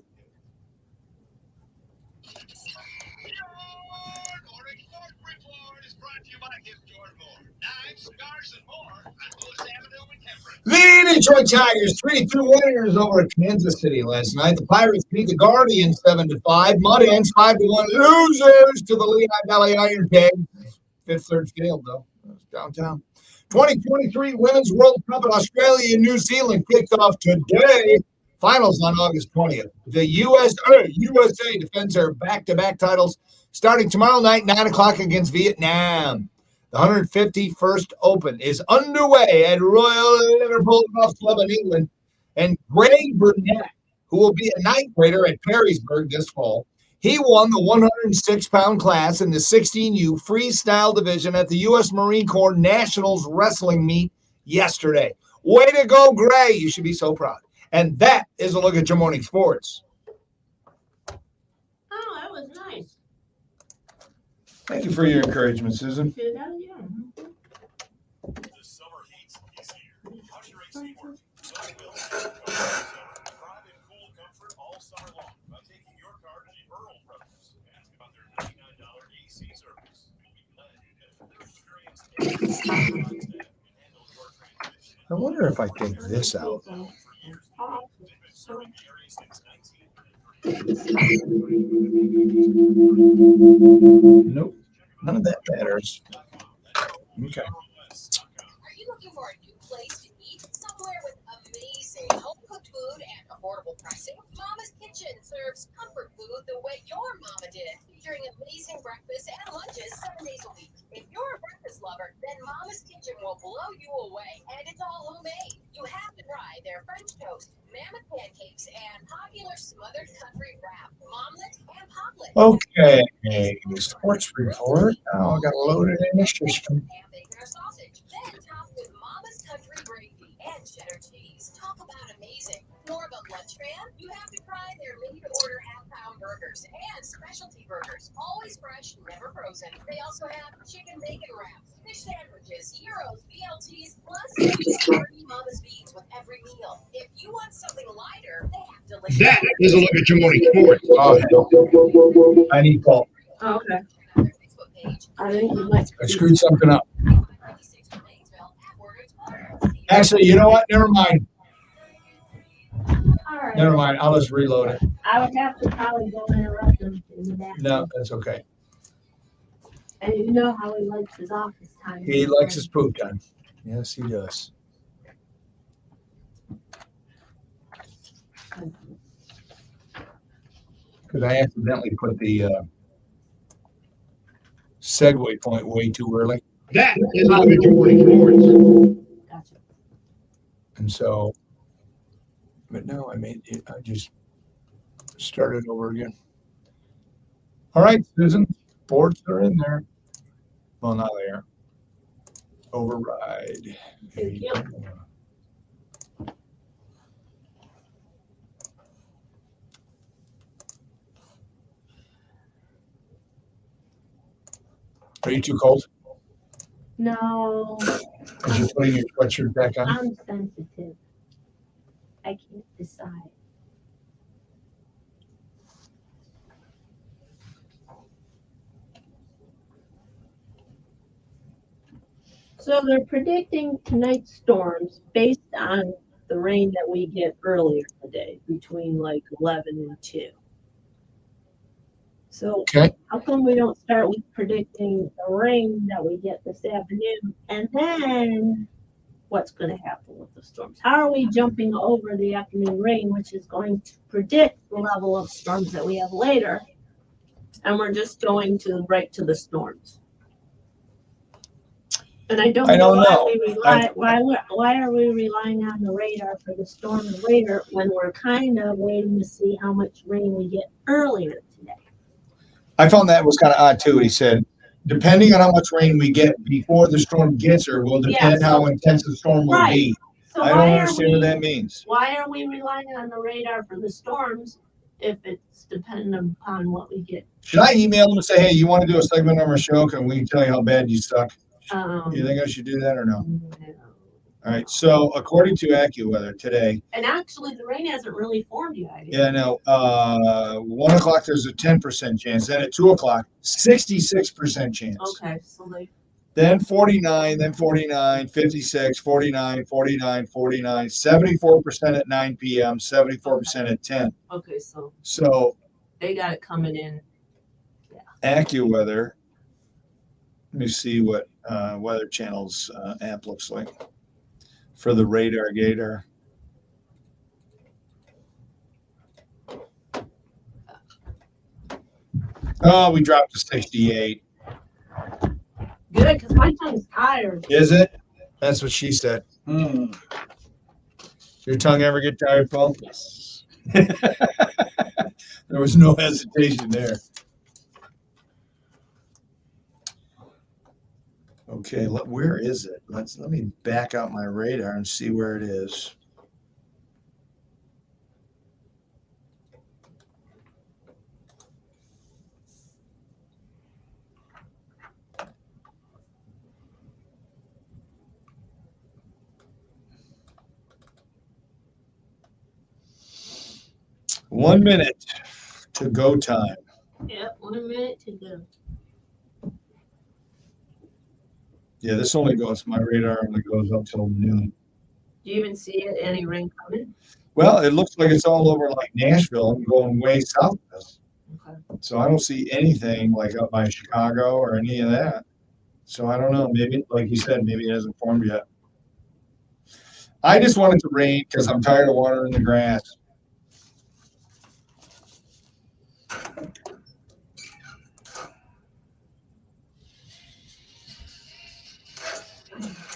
The Detroit Tigers 3-2 winners over Kansas City last night. The Pirates beat the Guardians 7-5. Mud Hens 5-1 losers to the Lehigh Valley Iron Pigs. Fifth third field though. That's downtown. 2023 Women's World Cup in Australia and New Zealand kicks off today. Finals on August 20th. The USA defends their back-to-back titles starting tomorrow night, 9 o'clock against Vietnam. The 151st Open is underway at Royal Liverpool Golf Club in England. And Gray Burnett, who will be a ninth grader at Perrysburg this fall, he won the 106-pound class in the 16U freestyle division at the U.S. Marine Corps Nationals wrestling meet yesterday. Way to go, Gray. You should be so proud. And that is a look at your morning sports. Oh, that was nice. Thank you for your encouragement, Susan. I wonder if I take this out. Nope, none of that matters. Okay. Are you looking for a new place to eat? Somewhere with amazing home cooked food and affordable pricing, Mama's Kitchen serves comfort food the way your mama did, featuring amazing breakfasts and lunches 7 days a week. If you're a breakfast lover, then Mama's Kitchen will blow you away, and it's all homemade. You have to try their French toast, mammoth pancakes, and popular smothered country wrap, omelet, and poplet. Okay, sports report. Now I got to load it in the system. Ham, bacon, or sausage. Then topped with Mama's country gravy and cheddar cheese. Talk about amazing. More of a lunch fan? You have to try their made-to-order half-pound burgers and specialty burgers. Always fresh, never frozen. They also have chicken bacon wraps, fish sandwiches, gyros, BLTs, plus 30 Mama's beans with every meal. If you want something lighter, they have delicious. That is a look at your morning sports. Oh, I need Paul. Okay. I think you might. I screwed something up. Actually, you know what? Never mind. All right. Never mind. I'll just reload it. I would have to probably go interrupt him in that. No, that's okay. And you know how he likes his office time. He likes his poop time. Yes, he does. Because I accidentally put the segue point way too early. That is a look at your morning sports. Gotcha. And so, but no, I just started over again. All right, Susan, boards are in there. Well, now they are. Override. Thank you. Are you too cold? No, Because you're putting your sweatshirt back on? I'm sensitive. I can't decide. So they're predicting tonight's storms based on the rain that we get earlier today, between like 11 and 2. So Okay. how come we don't start with predicting the rain that we get this afternoon and then what's going to happen with the storms? How are we jumping over the afternoon rain, which is going to predict the level of storms that we have later, and we're just going to right to the storms? And I don't know why are we relying on the radar for the storm and later when we're kind of waiting to see how much rain we get earlier today. I found that was kind of odd too. He said, depending on how much rain we get before the storm gets here will depend how intense the storm will be. So I don't understand what that means. Why are we relying on the radar for the storms if it's dependent upon what we get? Should I email them and say, hey, you want to do a segment on our show? Can we tell you how bad you suck? You think I should do that or no? All right. So according to AccuWeather today. And actually, the rain hasn't really formed yet. Yeah, no. 1 o'clock, there's a 10% chance. Then at 2 o'clock, 66% chance. Okay. So like. Then 49, then 49, 56, 49, 49, 49, 74% at 9 p.m., 74% at 10. Okay. So they got it coming in. AccuWeather. Let me see what Weather Channel's app looks like for the radar gator. Oh, we dropped to 68. Good, because my tongue's tired. Is it? That's what she said. Your tongue ever get tired, Paul? Yes. There was no hesitation there. Okay, where is it? Let me back out my radar and see where it is. One minute to go time. Yep, 1 minute to go. Yeah, this only goes, my radar only goes up till noon. Do you even see it, any rain coming? Well, it looks like it's all over like Nashville and going way south of us. Okay. So I don't see anything like up by Chicago or any of that. So I don't know. Maybe, like you said, maybe it hasn't formed yet. I just want it to rain because I'm tired of watering the grass.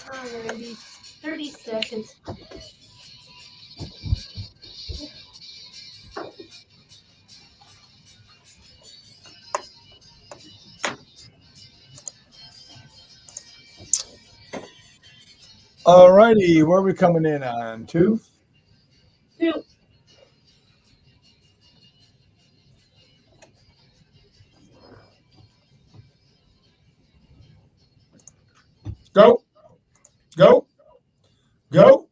Alrighty, 30 seconds. All righty, where are we coming in on? 2? 2. Go. Go. Go.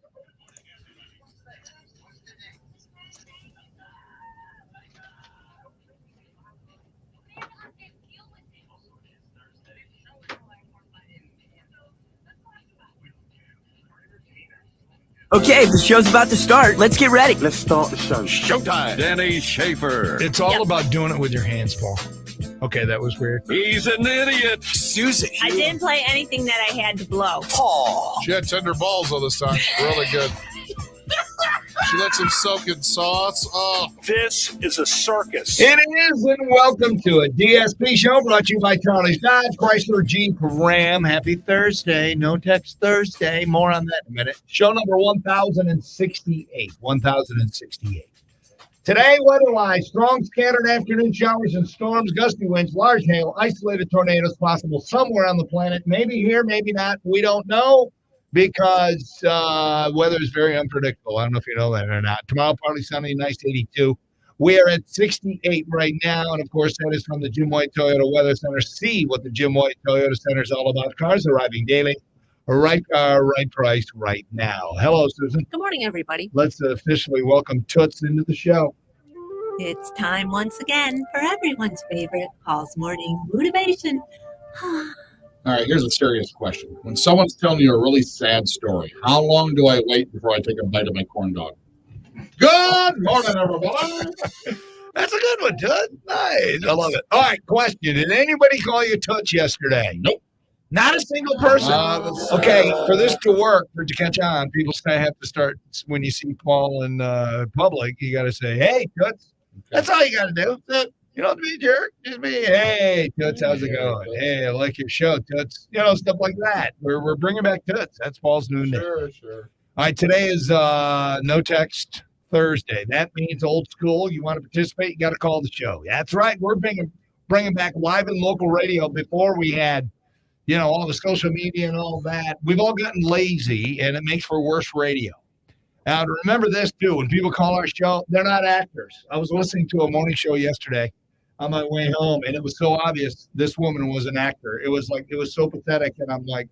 Okay, the show's about to start. Let's get ready. Let's start the show. Showtime. Danny Schaefer. It's all about doing it with your hands, Paul. Okay, that was weird. He's an idiot. Susan. I didn't play anything that I had to blow. Paul. She had tender balls all this time. Really good. She lets him soak in sauce. Oh. This is a circus. It is, and welcome to a DSP show brought to you by Charlie's Dodge, Chrysler, Jeep, Ram. Happy Thursday. No Text Thursday. More on that in a minute. Show number 1068. 1068. Today, weather-wise, strong scattered afternoon showers and storms, gusty winds, large hail, isolated tornadoes possible somewhere on the planet. Maybe here, maybe not. We don't know because weather is very unpredictable. I don't know if you know that or not. Tomorrow, partly sunny, nice 82. We are at 68 right now, and of course, that is from the Jim White Toyota Weather Center. See what the Jim White Toyota Center is all about. Cars arriving daily. Right car, right price, right now. Hello, Susan. Good morning, everybody. Let's officially welcome Toots into the show. It's time once again for everyone's favorite Paul's Morning Motivation. All right, here's a serious question. When someone's telling you a really sad story, how long do I wait before I take a bite of my corn dog? Good morning, everybody. That's a good one, Toots. Nice. I love it. All right, question. Did anybody call you Toots yesterday? Nope. Not a single person. Okay, for this to work, for it to catch on, people have to start, when you see Paul in public, you got to say, hey, Toots. That's all you got to do. You don't have to be a jerk. Just be, hey, Toots, how's it going? Hey, I like your show, Toots. You know, stuff like that. We're bringing back Toots. That's Paul's new name. Sure. All right, today is No Text Thursday. That means old school. You want to participate, you got to call the show. That's right. We're bringing back live and local radio. Before we had, you know, all the social media and all that. We've all gotten lazy, and it makes for worse radio. Now, to remember this, too, when people call our show, they're not actors. I was listening to a morning show yesterday on my way home, and it was so obvious this woman was an actor. It was so pathetic, and I'm like,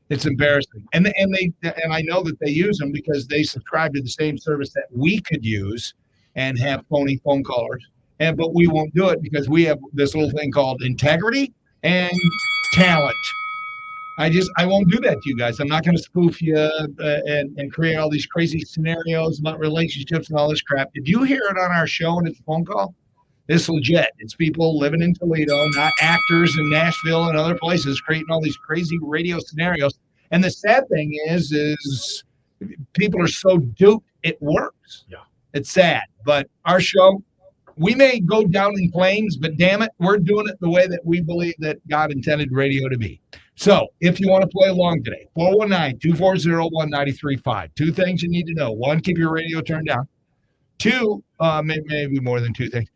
it's embarrassing. And I know that they use them because they subscribe to the same service that we could use and have phony phone callers. But we won't do it because we have this little thing called integrity and talent. I won't do that to you guys. I'm not going to spoof you and create all these crazy scenarios about relationships and all this crap. If you hear it on our show and it's a phone call, it's legit. It's people living in Toledo, not actors in Nashville and other places creating all these crazy radio scenarios. And the sad thing is people are so duped, it works. Yeah. It's sad. But our show, we may go down in flames, but damn it, we're doing it the way that we believe that God intended radio to be. So if you want to play along today, 419-240-1935. Two things you need to know. One, keep your radio turned down. Two, maybe more than two things.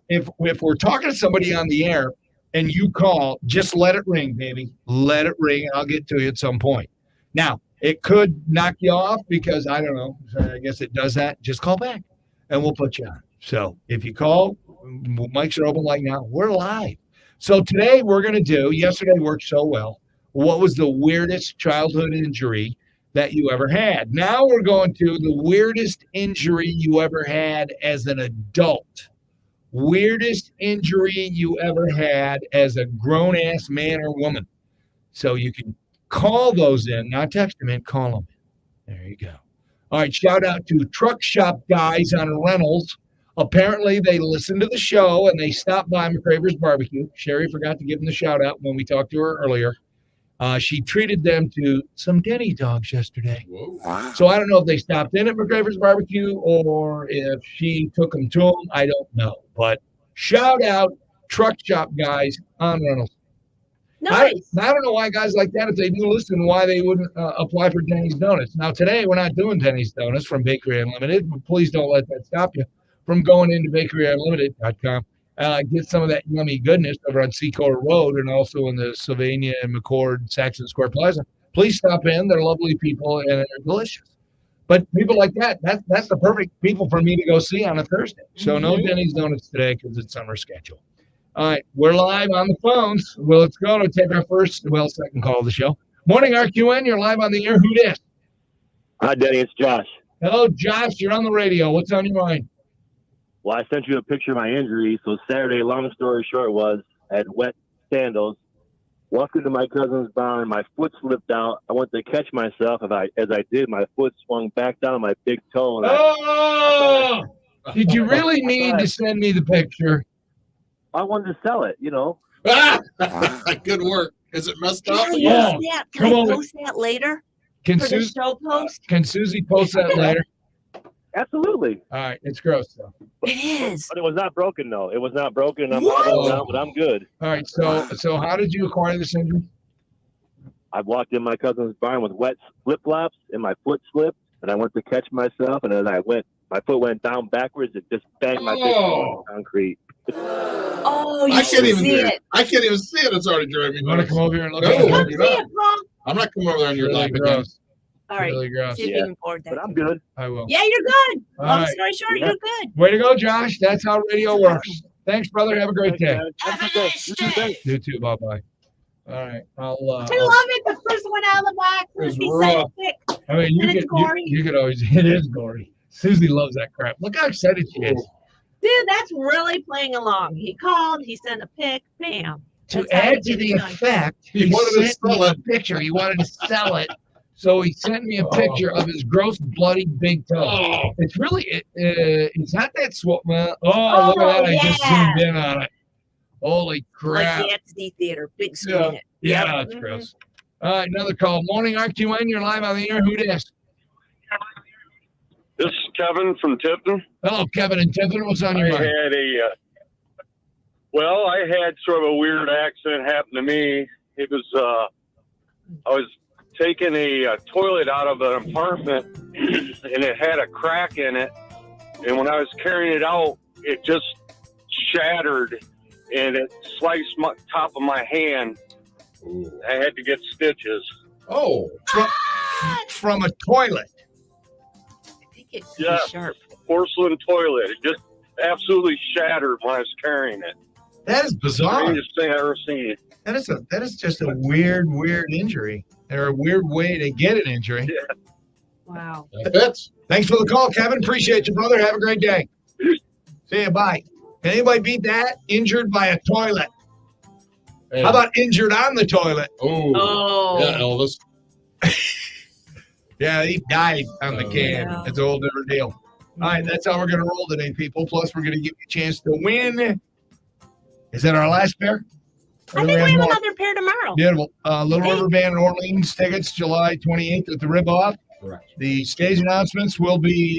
If we're talking to somebody on the air and you call, just let it ring, baby. Let it ring. I'll get to you at some point. Now, it could knock you off because, I don't know, I guess it does that. Just call back and we'll put you on. So if you call, mics are open like now. We're live. So today we're going to do, yesterday worked so well, what was the weirdest childhood injury that you ever had? Now we're going to the weirdest injury you ever had as an adult. Weirdest injury you ever had as a grown-ass man or woman. So you can call those in, not text them in, call them in. There you go. All right, shout out to Truck Shop Guys on Reynolds. Apparently, they listened to the show and they stopped by McCraver's Barbecue. Sherry forgot to give them the shout out when we talked to her earlier. She treated them to some Denny's dogs yesterday. Whoa. So I don't know if they stopped in at McGraver's Barbecue or if she took them to them. I don't know. But shout out truck shop guys on Reynolds. Nice. I don't know why guys like that, if they do listen, why they wouldn't apply for Denny's Donuts. Now, today, we're not doing Denny's Donuts from Bakery Unlimited, but please don't let that stop you from going into bakeryunlimited.com. Get some of that yummy goodness over on Secor Road and also in the Sylvania and McCord Saxon Square Plaza. Please stop in. They're lovely people and they're delicious. But people like that, that's the perfect people for me to go see on a Thursday. So no Denny's Donuts today because it's summer schedule. All right, we're live on the phones. Well, let's go to take our second call of the show. Morning, RQN. You're live on the air. Who dis? Hi, Denny. It's Josh. Hello, Josh. You're on the radio. What's on your mind? Well, I sent you a picture of my injury. So Saturday, long story short, was I had wet sandals. Walked into my cousin's barn. My foot slipped out. I went to catch myself. As I did, my foot swung back down on my big toe. And Did you really need to send me the picture? I wanted to sell it, Good work. Is it messed up? Can I post that later? Can For the show post? Can Susie post that later? Absolutely. All right, it's gross though. It is. But it was not broken though. It was not broken. I'm not, but I'm good. All right, so how did you acquire this injury? I walked in my cousin's barn with wet flip-flops and my foot slipped and I went to catch myself and as I went, my foot went down backwards. It just banged my big toe on concrete. Oh, you I can't even see it. I can't even see it. It's already driving me. You want to come over here and look No, at it? you're not. I'm not coming over there on your Really lap again. gross. All right. Really gross. See if you can forward that. But I'm good. I will. Yeah, you're good. All Long right. story short, you're good. Way to go, Josh. That's how radio works. Thanks, brother. Have a great day. You too. Bye-bye. All right. I love it. The first one out of the box. It's He rough. said it. I mean, And it's gory. you could always, it is gory. Susie loves that crap. Look how excited she is. Dude, that's really playing along. He called, he sent a pic, bam. To That's how add it to the gets done. effect, He wanted to sent me sell a it. picture. He wanted to sell it. So he sent me a picture of his gross, bloody big toe. Oh. It's really, it's not that swollen. Oh, look at that. I just zoomed in on it. Holy crap. Like the XD Theater, big screen Yeah, it. yeah, it's gross. All right, another call. Morning, RQN. You're live on the air. Who dis? This is Kevin from Tipton. Hello, Kevin and Tiffin. What's on your mind? I had sort of a weird accident happen to me. It was, I was taking a toilet out of an apartment and it had a crack in it. And when I was carrying it out, it just shattered and it sliced my top of my hand. Ooh. I had to get stitches. Oh. From a toilet. I think it's Yeah. sharp. Porcelain toilet. It just absolutely shattered when I was carrying it. That is bizarre. Strangest thing I've ever seen. That is just a weird injury, or a weird way to get an injury. Yeah. Wow. That fits. Thanks for the call, Kevin. Appreciate you, brother. Have a great day. See you. Bye. Can anybody beat that? Injured by a toilet. Hey. How about injured on the toilet? Oh. Yeah, Elvis. Yeah, he died on the can. Yeah. It's a whole different deal. All right, that's how we're going to roll today, people. Plus, we're going to give you a chance to win. Is that our last pair? I think we have another pair tomorrow. Beautiful. Little River Band Orleans tickets, July 28th at the Rib Off. Correct. The stage announcements will be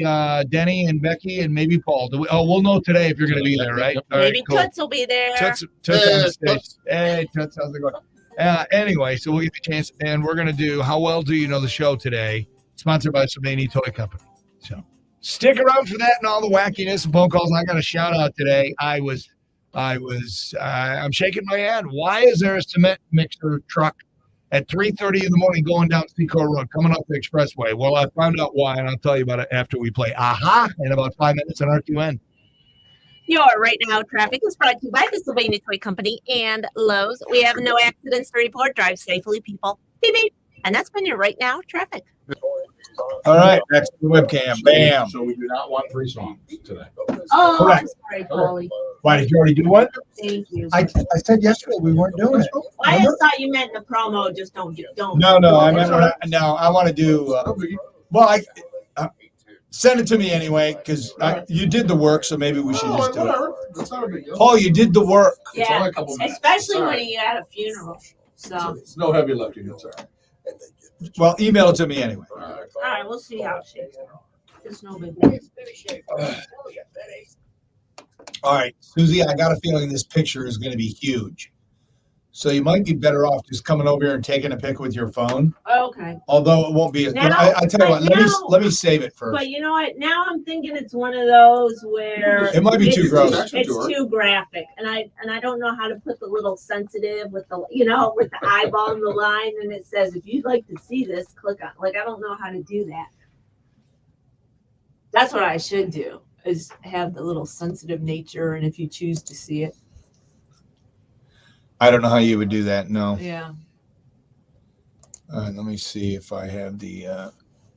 Denny and Becky and maybe Paul. We'll know today if you're going to be there, right? All right, Maybe cool. Toots will be there. Toots on the stage. Hey, Toots, how's it going? Anyway, so we'll give you a chance, and we're going to do How Well Do You Know the Show today, sponsored by Sylvania Toy Company. So stick around for that and all the wackiness and phone calls. I got a shout out today. I'm shaking my head. Why is there a cement mixer truck at 3:30 in the morning going down Secor Road, coming up the expressway? Well, I found out why, and I'll tell you about it after we play Aha in about 5 minutes on RQN. Your Right Now Traffic is brought to you by the Sylvania Toy Company and Lowe's. We have no accidents to report. Drive safely, people. Beep, beep. And that's been your Right Now Traffic. All right, next to the webcam. Bam. So we do not want 3 songs today. Oh, Correct. I'm sorry, Paulie. Why, did you already do one? Thank you. I said yesterday we weren't doing it. I just thought you meant the promo. Just don't. No, I meant I want to do. Send it to me anyway, because you did the work, so maybe we should just do it. That's not a big deal. Paul, you did the work. Yeah, especially when you had a funeral. So, No heavy lifting, it's all right. Well, email it to me anyway. all right, we'll see how it shakes out. It's no big deal. All right, Susie, I got a feeling this picture is going to be huge. So you might be better off just coming over here and taking a pic with your phone. Okay. Although it won't be. Now- I tell you what. but now- Let me save it first. But you know what? Now I'm thinking it's one of those where It might be too gross. It's too graphic, and I don't know how to put the little sensitive with the with the eyeball and the line, and it says if you'd like to see this, click on. Like I don't know how to do that. That's what I should do is have the little sensitive nature, and if you choose to see it. I don't know how you would do that. No. Yeah. All right, let me see if I have the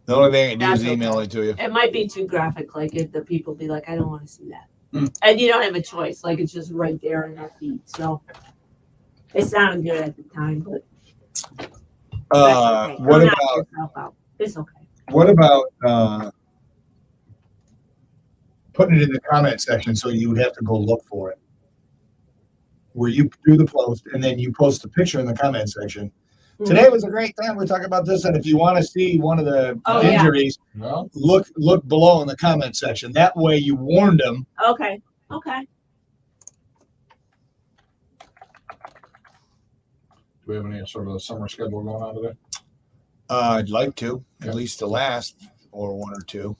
only thing I can do is That's email okay. it to you. It might be too graphic, like if the people be like, I don't want to see that. And you don't have a choice, like it's just right there in that feed. So it sounded good at the time, but that's okay. What Don't knock about yourself out. It's okay. what about putting it in the comment section so you would have to go look for it? Where you do the post and then you post a picture in the comment section. Today was a great time. We're talking about this, and if you want to see one of the injuries, look below in the comment section. That way, you warned them. Okay. Okay. Do we have any sort of summer schedule going on today? I'd like to, at least the last or one or two.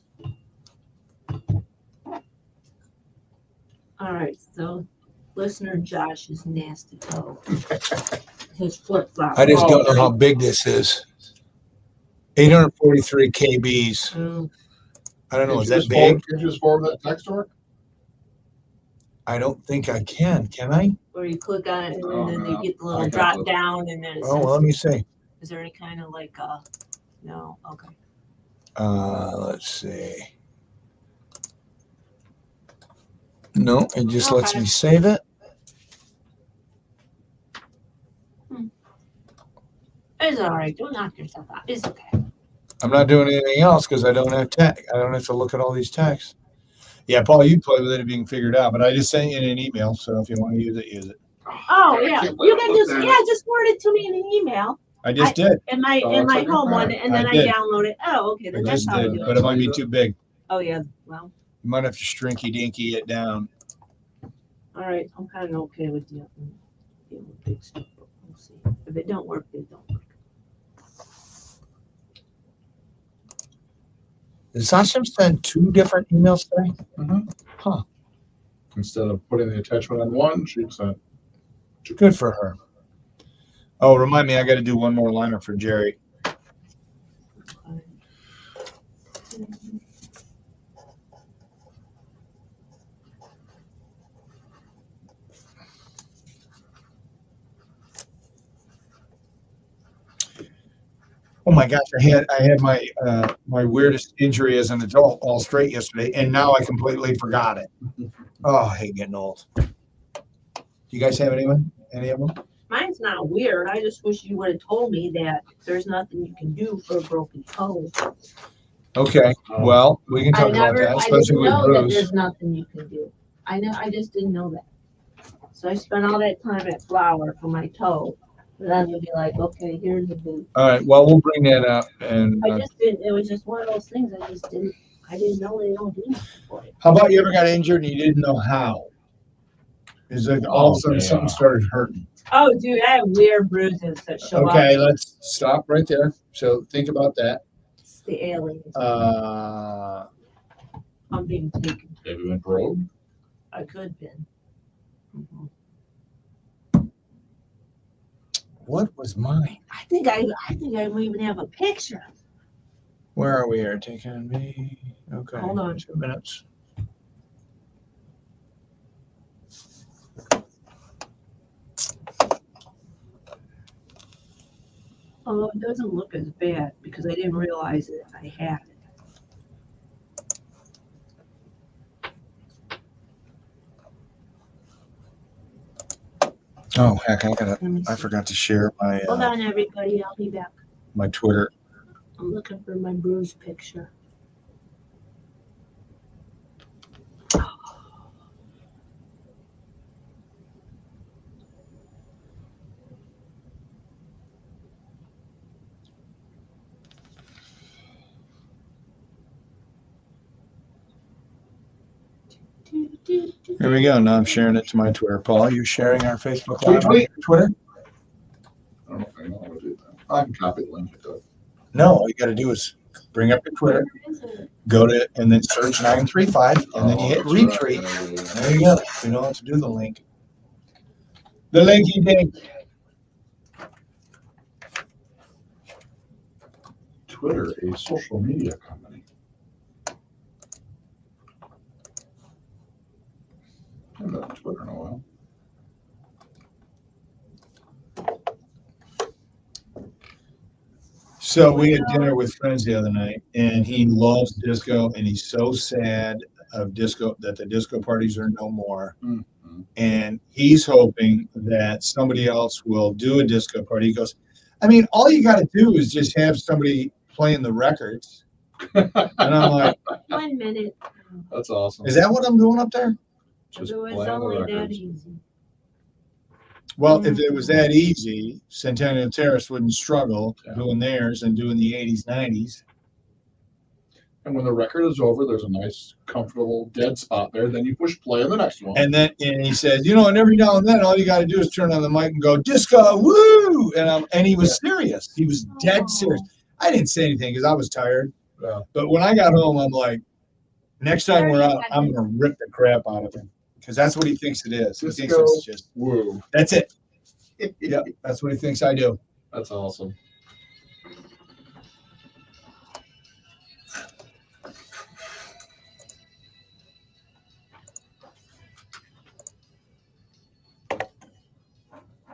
All right. So, listener Josh's nasty toe. His flip flop. I just don't know how big this is. 843 kbs. I don't know. Is that big? Can you just forward that text to her? I don't think I can. Can I? Where you click on it and then they get the little drop down and then it says, Oh, well, let me see. is there any kind of like no? Okay. Let's see. No, it just lets me save it. It's all right. Don't knock yourself out. It's okay. I'm not doing anything else because I don't have tech. I don't have to look at all these texts. Yeah, Paul, you play with it being figured out, but I just sent you an email, so if you want to use it, use it. Oh yeah, you can just forward it to me in an email. I just did. In my home one, and then I download it. Oh, okay, then that's how I do it. But it might be too big. Oh yeah, well. You might have to shrinky dinky it down. All right, I'm kind of okay with the big stuff. We'll see. If it don't work, it don't work. Did Sasha send 2 different emails today? Huh. Instead of putting the attachment on one, she sent 2. Good for her. Oh, remind me, I got to do one more liner for Jerry. Oh my gosh, I had my my weirdest injury as an adult all straight yesterday, and now I completely forgot it. Oh, I hate getting old. Do you guys have any of them? Mine's not weird. I just wish you would have told me that there's nothing you can do for a broken toe. Okay, well, we can talk about that, I especially didn't with know that Bruce. there's nothing you can do. I just didn't know that. So I spent all that time at Flower for my toe. And then you'll be like, okay, here's the boot. All right, well, we'll bring that up. And I just didn't. It was just one of those things. I didn't know they don't do nothing for it. how about you ever got injured and you didn't know how? It's like all of a sudden something started hurting. Oh, dude, I have weird bruises that show up. Okay, let's stop right there. So think about that. It's the aliens. Uh, I'm being taken. Have you been paroled? I could have been. what was mine? I think I might even have a picture. Where are we here? Take on me. Okay. Hold on. 2 minutes. Oh, it doesn't look as bad because I didn't realize that I had it. Oh heck, I forgot to share my Hold on, everybody. I'll be back. my Twitter. I'm looking for my bruise picture. Here we go. Now I'm sharing it to my Twitter. Paul, you sharing our Facebook Live on your Twitter? I don't know if I know how to do that. I can copy the link. No, all you got to do is bring up your Twitter, go to, and then search 935, and then you hit retweet. There you go. You know how to do the link. The linky dink. Twitter, a social media company. I haven't been on Twitter in a while. So we had dinner with friends the other night, and he loves disco, and he's so sad of disco that the disco parties are no more. Mm-hmm. And he's hoping that somebody else will do a disco party. He goes, I mean, all you got to do is just have somebody playing the records. And I'm like, 1 minute. That's awesome. is that what I'm doing up there? Just It was playing the only that records. easy. Well, if it was that easy, Centennial Terrace wouldn't struggle doing theirs and doing the 80s, 90s. And when the record is over, there's a nice, comfortable dead spot there. Then you push play on the next one. And then he said, you know, and every now and then, all you got to do is turn on the mic and go, disco, woo! And he was serious. He was dead serious. I didn't say anything because I was tired. Yeah. But when I got home, I'm like, next time we're out, I'm going to rip the crap out of him. Because that's what he thinks it is. He thinks it's just, woo. That's it. Yeah, that's what he thinks I do. That's awesome.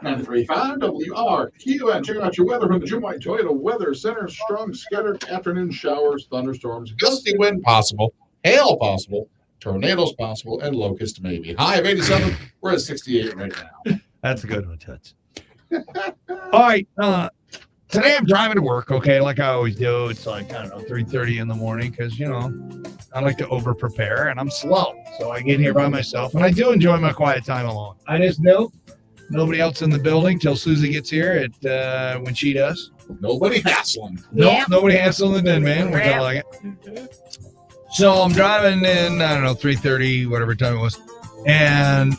$93.5 WRQ, and check out your weather from the Jim White Toyota Weather Center. Strong scattered afternoon showers, thunderstorms, gusty wind possible, hail possible, tornadoes possible, and locust maybe. High of 87. We're at 68 right now. That's a good one, Toots. All right. Today I'm driving to work, okay, like I always do. It's like, I don't know, 3:30 in the morning because, you know, I like to over-prepare, and I'm slow. So I get here by myself, and I do enjoy my quiet time alone. I just know nobody else in the building till Susie gets here when she does. Nobody hassling. Nope, nobody hassling in, man, which I like it. So I'm driving in, I don't know, 3:30, whatever time it was. And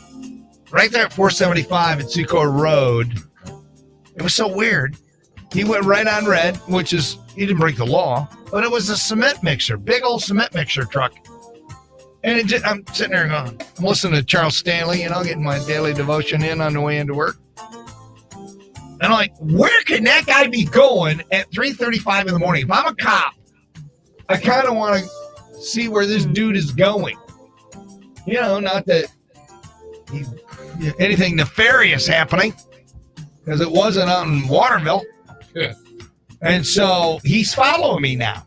right there at 475 at Secor Road, it was so weird. He went right on red, which is, he didn't break the law, but it was a cement mixer, big old cement mixer truck. And I'm sitting there going, I'm listening to Charles Stanley, you know, getting my daily devotion in on the way into work. And I'm like, where can that guy be going at 3:35 in the morning? If I'm a cop, I kind of want to see where this dude is going. You know, not that anything nefarious happening, because it wasn't out in Waterville. Yeah. And so he's following me now.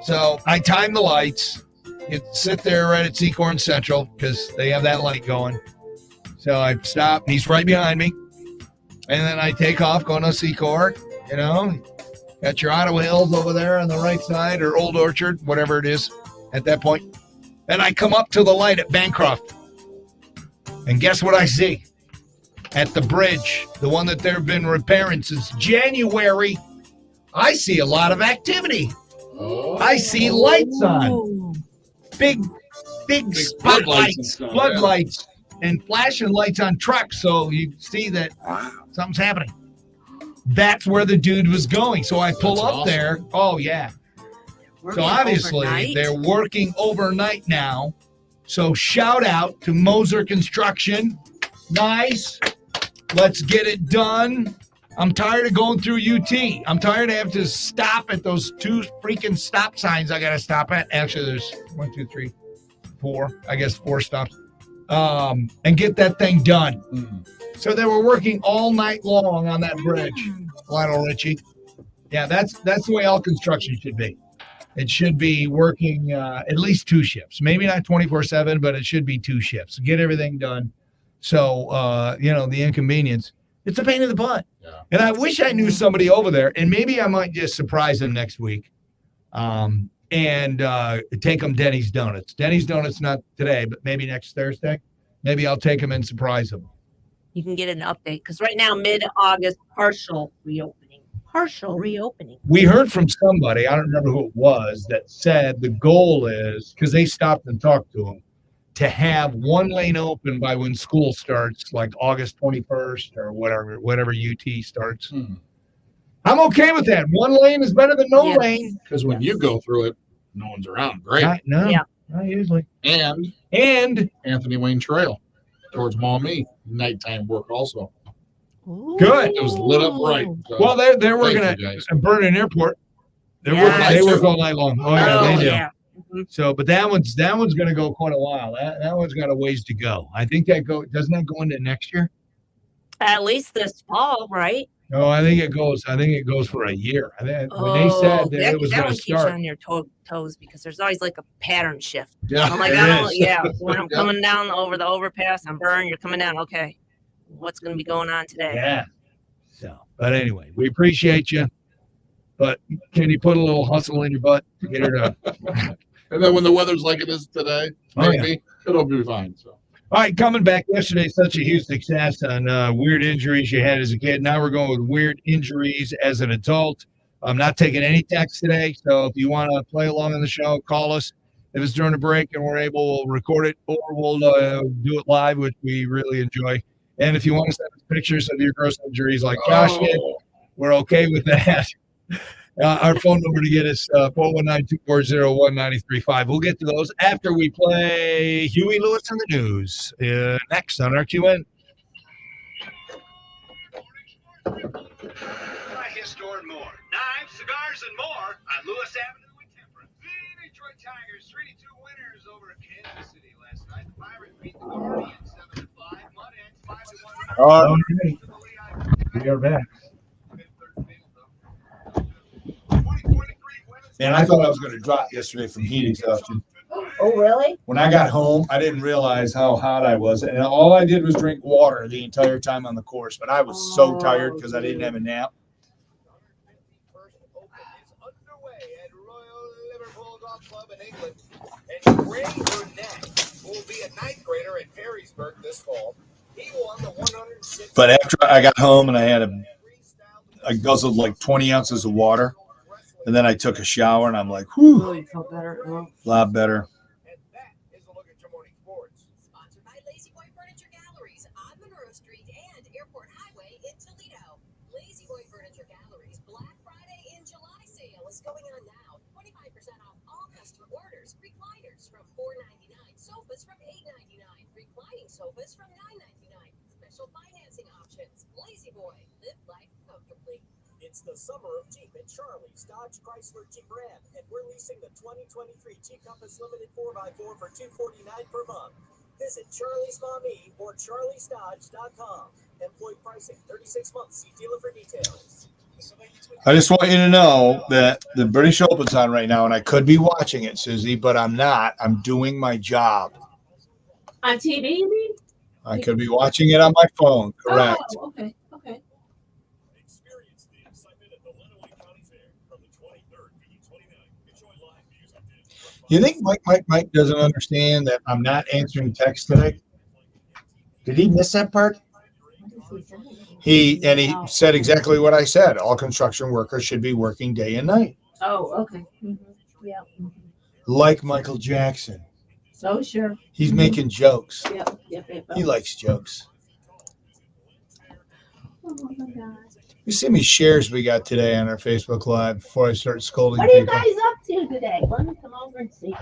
So I time the lights. You sit there right at Secor and Central because they have that light going. So I stop, and he's right behind me. And then I take off going to Secor, you know. Got your Ottawa Hills over there on the right side, or Old Orchard, whatever it is at that point. And I come up to the light at Bancroft. And guess what I see? At the bridge, the one that they've been repairing since January, I see a lot of activity. Oh. I see lights on. Big spotlights, floodlights, and flashing lights on trucks. So you see that something's happening. That's where the dude was going. So I pull up there. Oh, yeah. So obviously they're working overnight now. So shout out to Moser Construction. Nice. Let's get it done. I'm tired of going through UT. I'm tired of having to stop at those 2 freaking stop signs I got to stop at. Actually, there's 1, 2, 3, 4. I guess 4 stops. And get that thing done. Mm-hmm. So they were working all night long on that bridge. Lionel Richie. Yeah, that's the way all construction should be. It should be working at least 2 shifts. Maybe not 24/7, but it should be 2 shifts. Get everything done. So, you know, the inconvenience, it's a pain in the butt. Yeah. And I wish I knew somebody over there, and maybe I might just surprise them next week and take them Denny's Donuts. Denny's Donuts not today, but maybe next Thursday. Maybe I'll take them and surprise them. You can get an update because right now, mid-August, partial reopening. We heard from somebody, I don't remember who it was, that said the goal is, because they stopped and talked to him, to have one lane open by when school starts, like August 21st or whatever UT starts. I'm okay with that. One lane is better than no lane. Because when you go through it, no one's around. Great. Not usually. And Anthony Wayne Trail towards Maumee, nighttime work also. Good. It was lit up bright. So Well, they're working thank at you guys. Vernon Airport. They Yes. work all night long. Oh yeah, they do. yeah. So, but that one's going to go quite a while. That one's got a ways to go. I think doesn't that go into next year? At least this fall, right? No, I think it goes for a year. When they said that it was that going one to keeps you start. on your toes because there's always like a pattern shift. Yeah, I'm like, it I don't, is. yeah. When I'm coming down over the overpass, I'm burned. You're coming down. Okay, what's going to be going on today? Yeah. So, but anyway, we appreciate you. But can you put a little hustle in your butt to get her to? And then when the weather's like it is today, maybe it'll be fine. So. All right, coming back yesterday, such a huge success on weird injuries you had as a kid. Now we're going with weird injuries as an adult. I'm not taking any texts today, so if you want to play along in the show, call us. If it's during a break and we're able, we'll record it or we'll do it live, which we really enjoy. And if you want to send us pictures of your gross injuries like Josh did, we're okay with that. Our phone number to get us 419-240-1935. We'll get to those after we play Huey Lewis in the News next on RQN. His store and more. Knives, cigars, and more on Lewis Avenue in Temperance. The Detroit Tigers 3-2 winners over Kansas City last night. The Pirates beat the Guardians 7-5. Mudheads 5-1. All right. We are back. Man, I thought I was going to drop yesterday from heat exhaustion. Oh, really? When I got home, I didn't realize how hot I was. And all I did was drink water the entire time on the course. But I was so tired because I didn't have a nap. And Ray Burnett will be a ninth grader at Perrysburg this fall. He won the 106. But after I got home and I had I guzzled like 20 ounces of water. And then I took a shower and I'm like, whew, Oh, you felt better? a lot better. Sponsored by Lazy Boy Furniture Galleries on Monroe Street and Airport Highway in Toledo. Lazy Boy Furniture Galleries Black Friday in July sale is going on now. 25% off all customer orders. Recliners from $4.99. Sofas from $8.99. Reclining sofas from $9.99. Special financing options. Lazy Boy. Live life comfortably. It's the summer of Jeep at Charlie's Dodge Chrysler Jeep Ram, and we're leasing the 2023 Jeep Compass Limited 4x4 for $249 per month. Visit Charlie's Maumee or charliesdodge.com. Employee pricing, 36 months. See dealer for details. I just want you to know that the British Open's on right now, and I could be watching it, Susie, but I'm not. I'm doing my job. On TV, you mean? I could be watching it on my phone. Correct. Oh, okay. Okay. You think Mike doesn't understand that I'm not answering text today? Did he miss that part? He said exactly what I said. All construction workers should be working day and night, Oh, okay. Yeah. like Michael Jackson. So sure. He's making jokes. Yep. He likes jokes. Oh my God. You see how many shares we got today on our Facebook Live before I start scolding What are you people? guys up to today? Let me come over and see.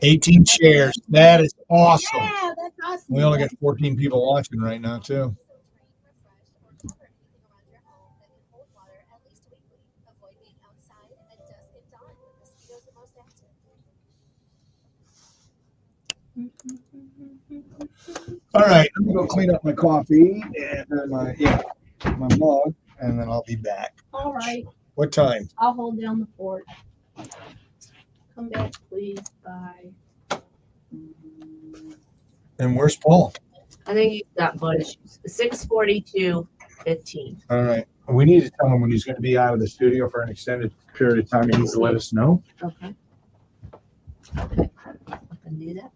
18 shares. That is awesome. Yeah, that's awesome. We only got 14 people watching right now, too. All right, I'm gonna go clean up my coffee and my mug, and then I'll be back. All right. What time? I'll hold down the fort. Come back, please. Bye. And where's Paul? I think he's got blood issues. 6:42:15. All right. We need to tell him when he's going to be out of the studio for an extended period of time. He needs to let us know. Okay. I can do that.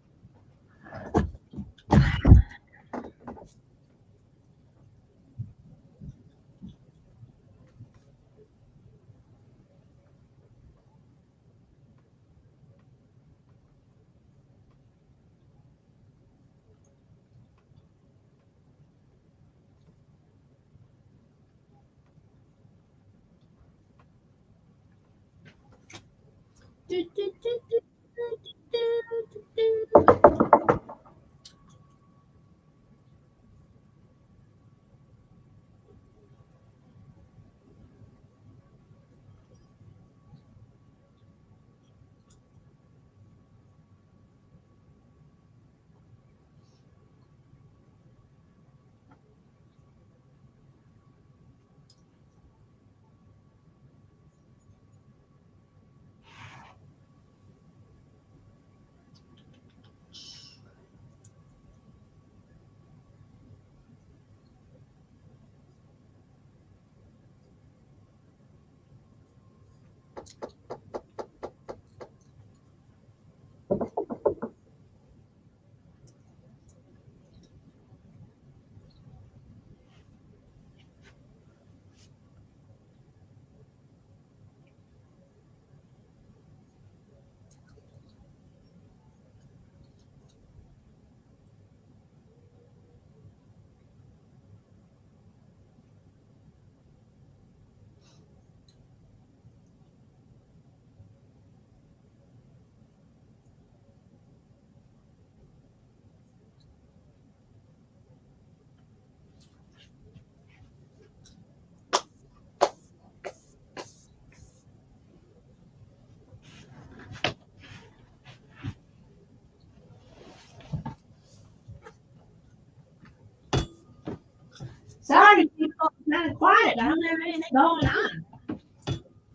Sorry, people, it's kind of quiet. I don't have anything going on.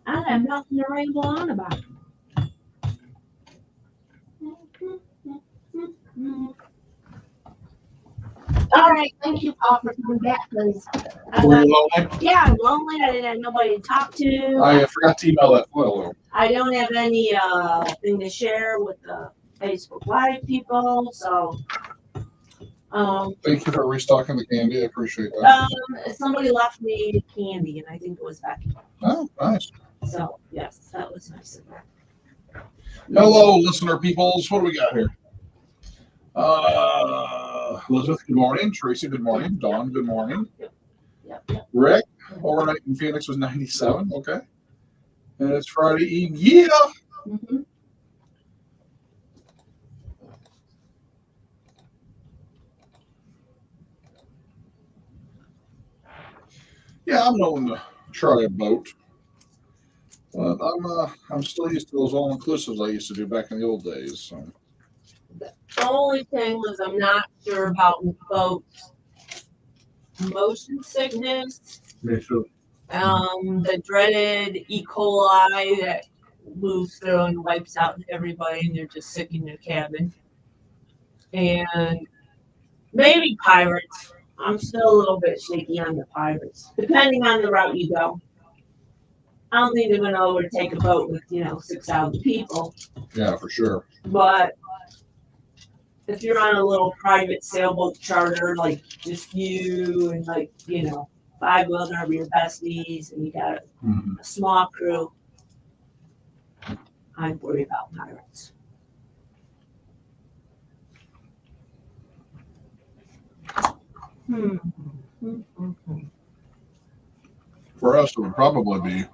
I don't have nothing to ramble on about. All right, thank you, Paul, for coming back. Cause Were you lonely? yeah, I'm lonely. I didn't have nobody to talk to. I forgot to email that photo. I don't have any thing to share with the Facebook Live people, so Thank you for restocking the candy. I appreciate that. somebody left me candy, and I think it was Becky. Oh, nice. So yes, that was nice of her. Hello, listener peoples. What do we got here? Elizabeth, good morning. Tracy, good morning. Dawn, good morning. Yep. Rick, overnight in Phoenix was 97. Okay. And it's Friday Eve. Yeah. Mm-hmm. Yeah, I'm willing to try a boat. But I'm still used to those all-inclusives I used to do back in the old days. So. The only thing was I'm not sure about boats. Motion sickness, the dreaded E. coli that moves through and wipes out everybody, and they're just sick in their cabin. And maybe pirates. I'm still a little bit shaky on the pirates, depending on the route you go. I don't think they're going to overtake a boat with 6,000 people. Yeah, for sure. But if you're on a little private sailboat charter, like just you and 5 other of your besties, and you got a small crew, I'd worry about pirates. For us, it would probably be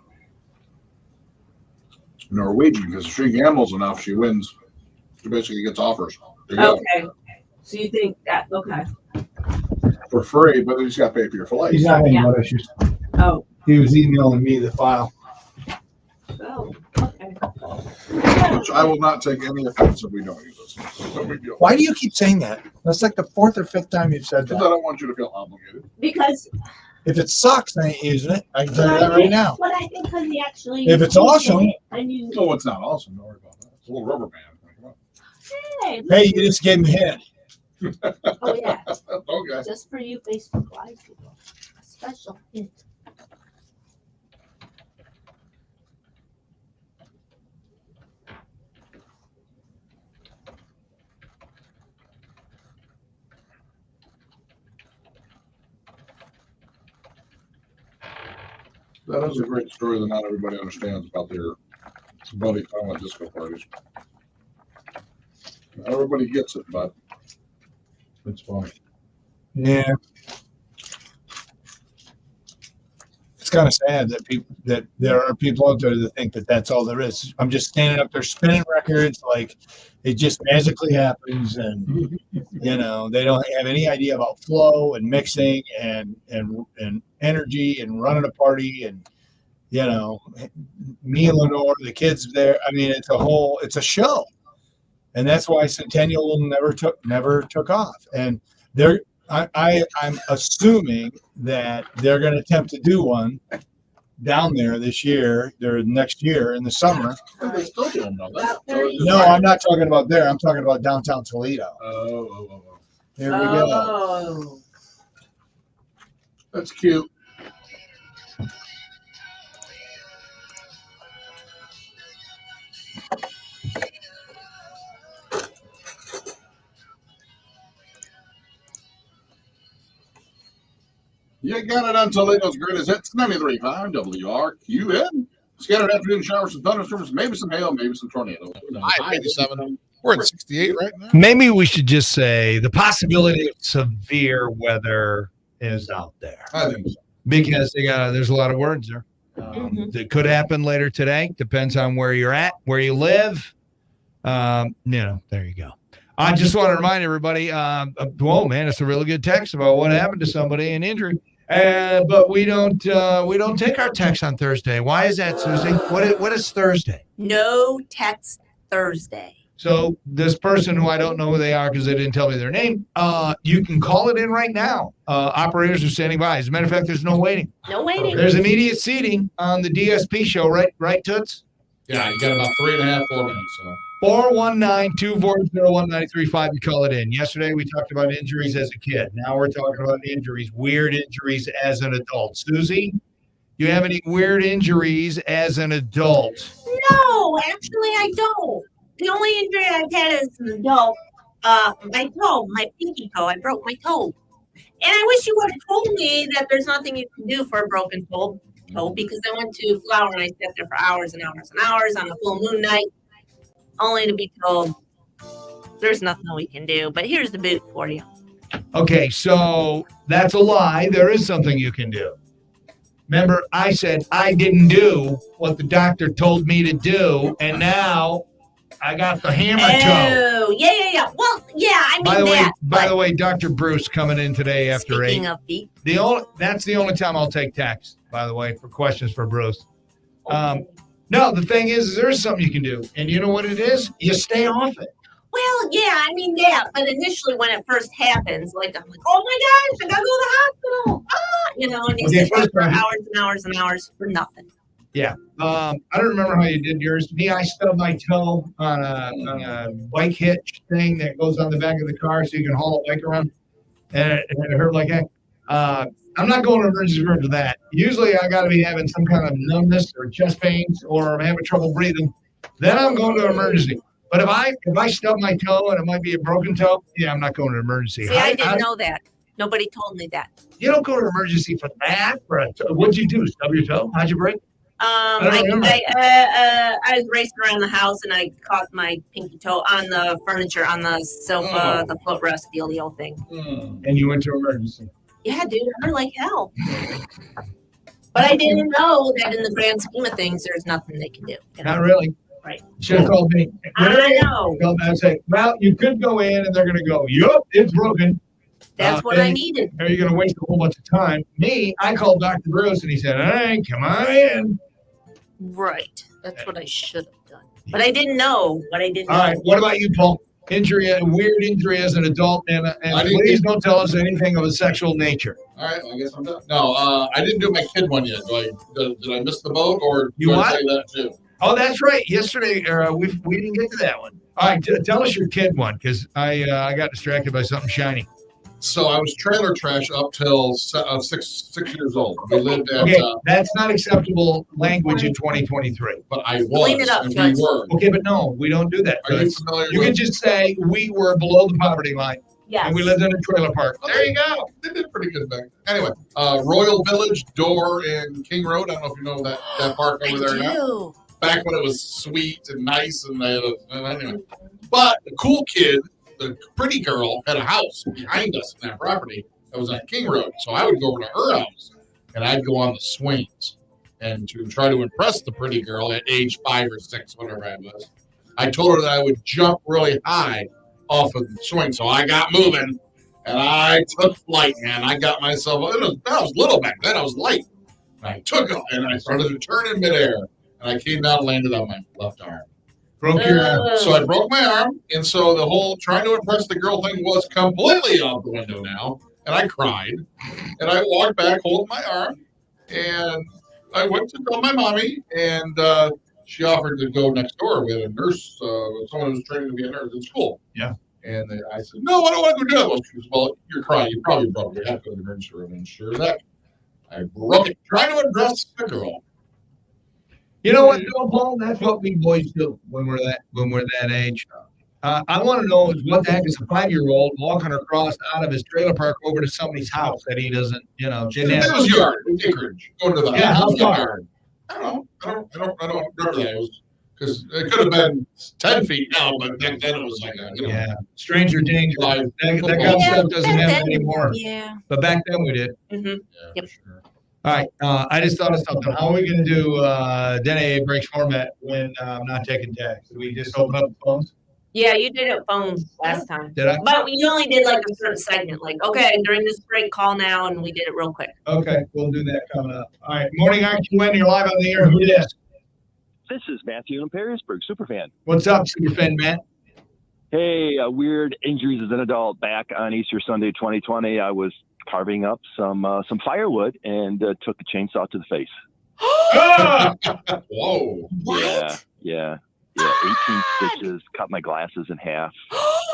Norwegian because if she gambles enough, she wins. She basically gets offers. Okay. So you think that, okay. For free, but then he's got to pay for your flight. He's not having what issues. Oh. He was emailing me the file. Oh, okay. Which I will not take any offense if we don't use this. No big deal. Why do you keep saying that? That's like the 4th or 5th time you've said Because I that. don't want you to feel obligated. Because If it sucks, I ain't using it. I can tell you that right now. But I think because he actually. If it's awesome. No, it's not awesome. Don't worry about that. It's a little rubber band. Hey, you just gave me a hint. Oh yeah. Okay. Just for you Facebook Live people. A special hint. That is a great story that not everybody understands about their buddy time at disco parties. Not everybody gets it, but it's funny. Yeah. kind of sad that there are people out there that think that that's all there is. I'm just standing up there spinning records like it just magically happens, and they don't have any idea about flow and mixing and energy and running a party, and me and Lenore, the kids there. I mean, it's a show, and that's why Centennial never took off, and I'm assuming that they're going to attempt to do one down there this year, or next year in the summer. They still do them, though. No, I'm not talking about there. I'm talking about downtown Toledo. Oh. Here we go. That's cute. You got it on Toledo's greatest hits, 93.5 WRQN. Scattered afternoon showers and thunderstorms, maybe some hail, maybe some tornadoes. 87. We're at 68 right now. Maybe we should just say the possibility of severe weather is out there. I think so. Because there's a lot of words there. That could happen later today. Depends on where you're at, where you live. There you go. I just want to remind everybody, whoa, man, it's a really good text about what happened to somebody, an injury. But we don't take our text on Thursday. Why is that, Susie? What is Thursday? No text Thursday. So this person who I don't know who they are because they didn't tell me their name, you can call it in right now. Operators are standing by. As a matter of fact, there's no waiting. No waiting. There's immediate seating on the DSP show, right, Toots? Yeah, you got about 3.5, 4 minutes. So 419-240-1935. You call it in. Yesterday we talked about injuries as a kid. Now we're talking about weird injuries as an adult. Susie, you have any weird injuries as an adult? No, actually, I don't. The only injury I've had as an adult, my pinky toe. I broke my toe. And I wish you would have told me that there's nothing you can do for a broken toe because I went to Flower and I sat there for hours and hours and hours on a full moon night, only to be told there's nothing we can do. But here's the boot for you. Okay, so that's a lie. There is something you can do. Remember, I said I didn't do what the doctor told me to do, and now I got the hammer toe. Oh, yeah. Well, yeah, I mean By the way, Dr. Bruce coming in today after 8. Speaking of feet. That's the only time I'll take text, by the way, for questions for Bruce. No, the thing is there is something you can do. And you know what it is? You stay off it. Well, yeah, but initially when it first happens, I'm like, oh my gosh, I gotta go to the hospital. And you sit there for hours and hours and hours for nothing. Yeah. I don't remember how you did yours. Me, I stubbed my toe on a bike hitch thing that goes on the back of the car so you can haul a bike around. And it hurt like heck. I'm not going to emergency room for that. Usually I got to be having some kind of numbness or chest pains or I'm having trouble breathing. Then I'm going to emergency. But if I stub my toe and it might be a broken toe, yeah, I'm not going to emergency. See, I didn't know that. Nobody told me that. You don't go to emergency for that. What'd you do? Stub your toe? How'd you break? I was racing around the house and I caught my pinky toe on the furniture, on the sofa, the footrest deal thing. And you went to emergency. Yeah, dude, it hurt like hell. But I didn't know that in the grand scheme of things, there's nothing they can do. Not really. Right. Should have called me. I know. I'd say, well, you could go in and they're going to go, yup, it's broken. That's what I needed. Are you going to waste a whole bunch of time? Me, I called Dr. Bruce and he said, all right, come on in. Right. That's what I should have done. But I didn't know. All right. What about you, Paul? Weird injury as an adult, and please don't tell us anything of a sexual nature. All right, I guess I'm done. No, I didn't do my kid one yet. Did I miss the boat, or you I say that too? Oh, that's right. Yesterday, we didn't get to that one. All right, tell us your kid one, because I got distracted by something shiny. So I was trailer trash up till 6 years old. We lived at. Okay, that's not acceptable language in 2023. But I was. Clean it up, and we were. Okay, but no, we don't do that. Are you familiar You can just say we were below the poverty line. Yes. And we lived in a trailer park. There you go. They did pretty good back then. Anyway, Royal Village door in King Road. I don't know if you know that park over there now. Back when it was sweet and nice and anyway. But the cool kid, the pretty girl, had a house behind us in that property that was on King Road. So I would go over to her house and I'd go on the swings. And to try to impress the pretty girl at age 5 or 6, whatever I was, I told her that I would jump really high off of the swing. So I got moving, and I took flight, man. I got myself, I was little back then, I was light. And I took it, and I started to turn in midair, and I came down and landed on my left arm. Broke your arm. So I broke my arm, and so the whole trying to impress the girl thing was completely out the window now. And I cried, and I walked back holding my arm, and I went to tell my mommy, and she offered to go next door. We had a nurse, someone who was training to be a nurse in school. Yeah. And I said, no, I don't want to go do that. Well, she goes, well, you're crying. You probably broke it. You have to go to the emergency room. And sure enough, I broke it trying to impress the girl. You know what, Bill Paul? That's what we boys do when we're that age. I want to know is what the heck is a 5-year-old walking across out of his trailer park over to somebody's house that he doesn't, It was yard, acreage. Going to the house yard. I don't remember that. Because it could have been 10 feet now, but back then it was like a, stranger danger. That kind of stuff doesn't happen anymore. Yeah. But back then we did. Mm-hmm. Yep. All right. I just thought of something. How are we going to do Denny breaks format when I'm not taking tags? Do we just open up the phones? Yeah, you did it phones last time. Did I? But you only did like a certain segment, like, okay, during this break, call now, and we did it real quick. Okay, we'll do that coming up. All right. Morning, RQN. You're live on the air. Who it is? This is Matthew in Perrysburg, Superfan. What's up, Superfan, Matt? Hey, weird injuries as an adult. Back on Easter Sunday 2020, I was carving up some firewood and took a chainsaw to the face. Whoa. Yeah. 18 stitches, cut my glasses in half.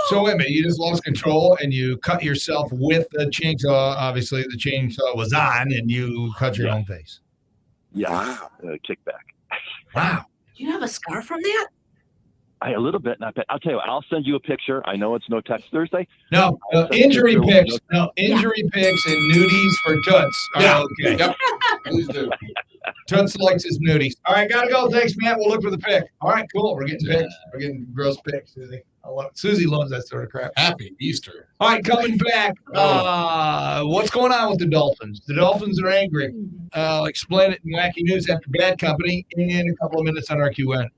So wait a minute, you just lost control and you cut yourself with the chainsaw. Obviously, the chainsaw was on, and you cut your own face. Yeah, kickback. Wow. Do you have a scar from that? A little bit, not bad. I'll tell you what, I'll send you a picture. I know it's no text Thursday. No, injury pics. No, injury pics and nudies for Toots. Yeah. Okay. Yep. Please do. Toots likes his nudies. All right, gotta go. Thanks, Matt. We'll look for the pic. All right, cool. We're getting pics. We're getting gross pics, Susie. Susie loves that sort of crap. Happy Easter. All right, coming back. What's going on with the Dolphins? The Dolphins are angry. I'll explain it in Wacky News after Bad Company in a couple of minutes on RQN.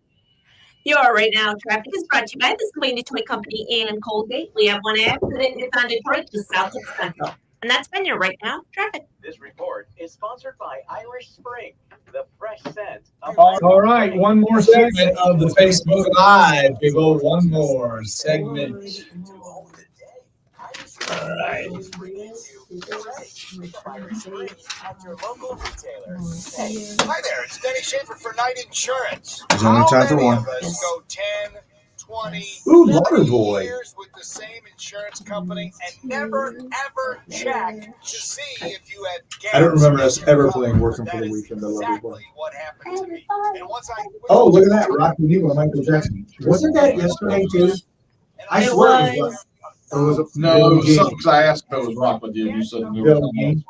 You are right now. Traffic is brought to you by the Swain Toy Company and Colgate. We have one accident in Detroit just south of Central. And that's been your right now traffic. This report is sponsored by Irish Spring, the fresh scent of All right, one more segment of the Facebook Live. We go one more segment. All right. Hi there, it's Denny Schaefer for Night Insurance. There's only time for one. How many of us go 10, 20 Ooh, Lover Boy. years with the same insurance company and never, ever check to see if you had gas? I don't remember us ever playing Working for the Weekend. The Lover Boy. What happened to me. And once I Oh, look at that. Rock with You by Michael Jackson. Wasn't that yesterday, too? I swear it was. It was No, it was something, because I asked if it was Rock with You. You said no. Bill Gaines.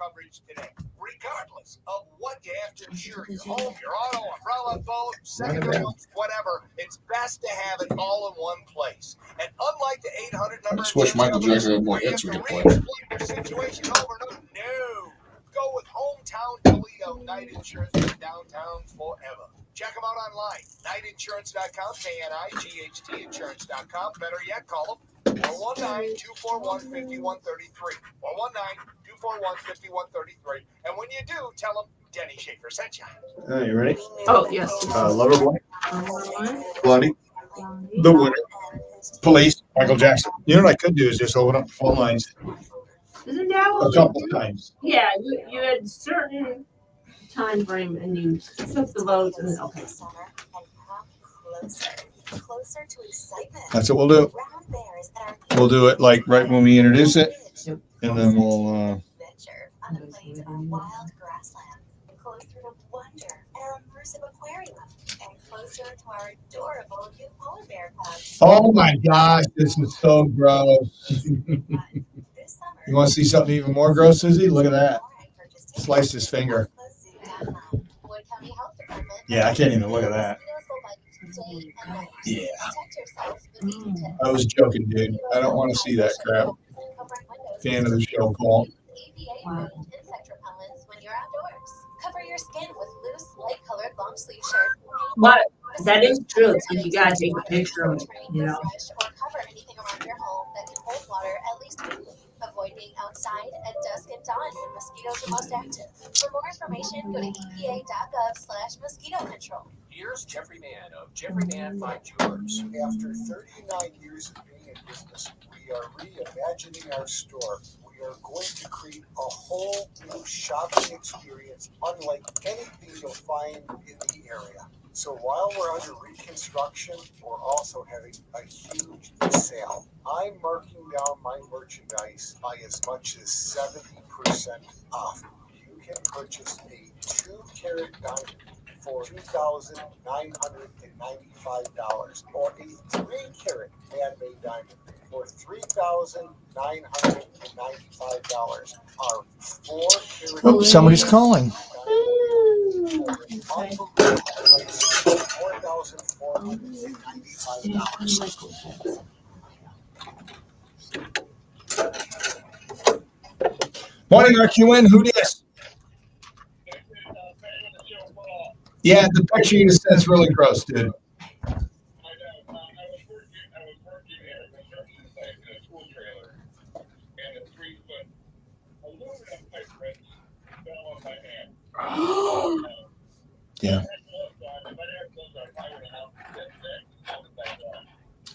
coverage today, regardless of what you have to insure, your home, your auto, umbrella, boat, secondary, whatever. It's best to have it all in one place. And unlike the 800 number, Switch Michael Jackson and more hits we could play. your situation over and over. No. Go with Hometown Toledo Night Insurance for downtown forever. Check them out online. Nightinsurance.com, KNIGHT insurance.com. Better yet, call them 419-241-5133. 419-241-5133. And when you do, tell them Denny Schaefer sent you. All right, you ready? Oh, yes. Lover Boy. Blondie. The Winner. Police. Michael Jackson. You know what I could do is just open up the phone lines Isn't that a what couple we do? times. Yeah, you had certain time frame and you took the votes and okay. Closer to excitement. That's what we'll do. We'll do it like right when we introduce it, and then we'll. On the plains of our wild grassland, closer to wonder, our immersive aquarium, and closer to our adorable new polar bear cubs. Oh my gosh, this is so gross. You want to see something even more gross, Susie? Look at that. Sliced his finger. Yeah, I can't even look at that. Yeah. I was joking, dude. I don't want to see that crap. Fan of the show, Paul. long sleeve shirt. But that is true. It's like you gotta take a picture of it, you know. Or cover anything around your home that can hold water at least weekly. Avoid being outside at dusk and dawn when mosquitoes are most active. For more information, go to epa.gov/mosquito control. Here's Jeffrey Mann of Jeffrey Mann Fine Jewelers. After 39 years of being in business, we are reimagining our store. We are going to create a whole new shopping experience unlike anything you'll find in the area. So while we're under reconstruction, we're also having a huge sale. I'm marking down my merchandise by as much as 70% off. You can purchase a 2-carat diamond for $2,995 or a 3-carat handmade diamond for $3,995. Our 4-carat. Oops, somebody's calling. $4,495. Morning, RQN. Who dis? Yeah, the picture you sent is really gross, dude. Yeah.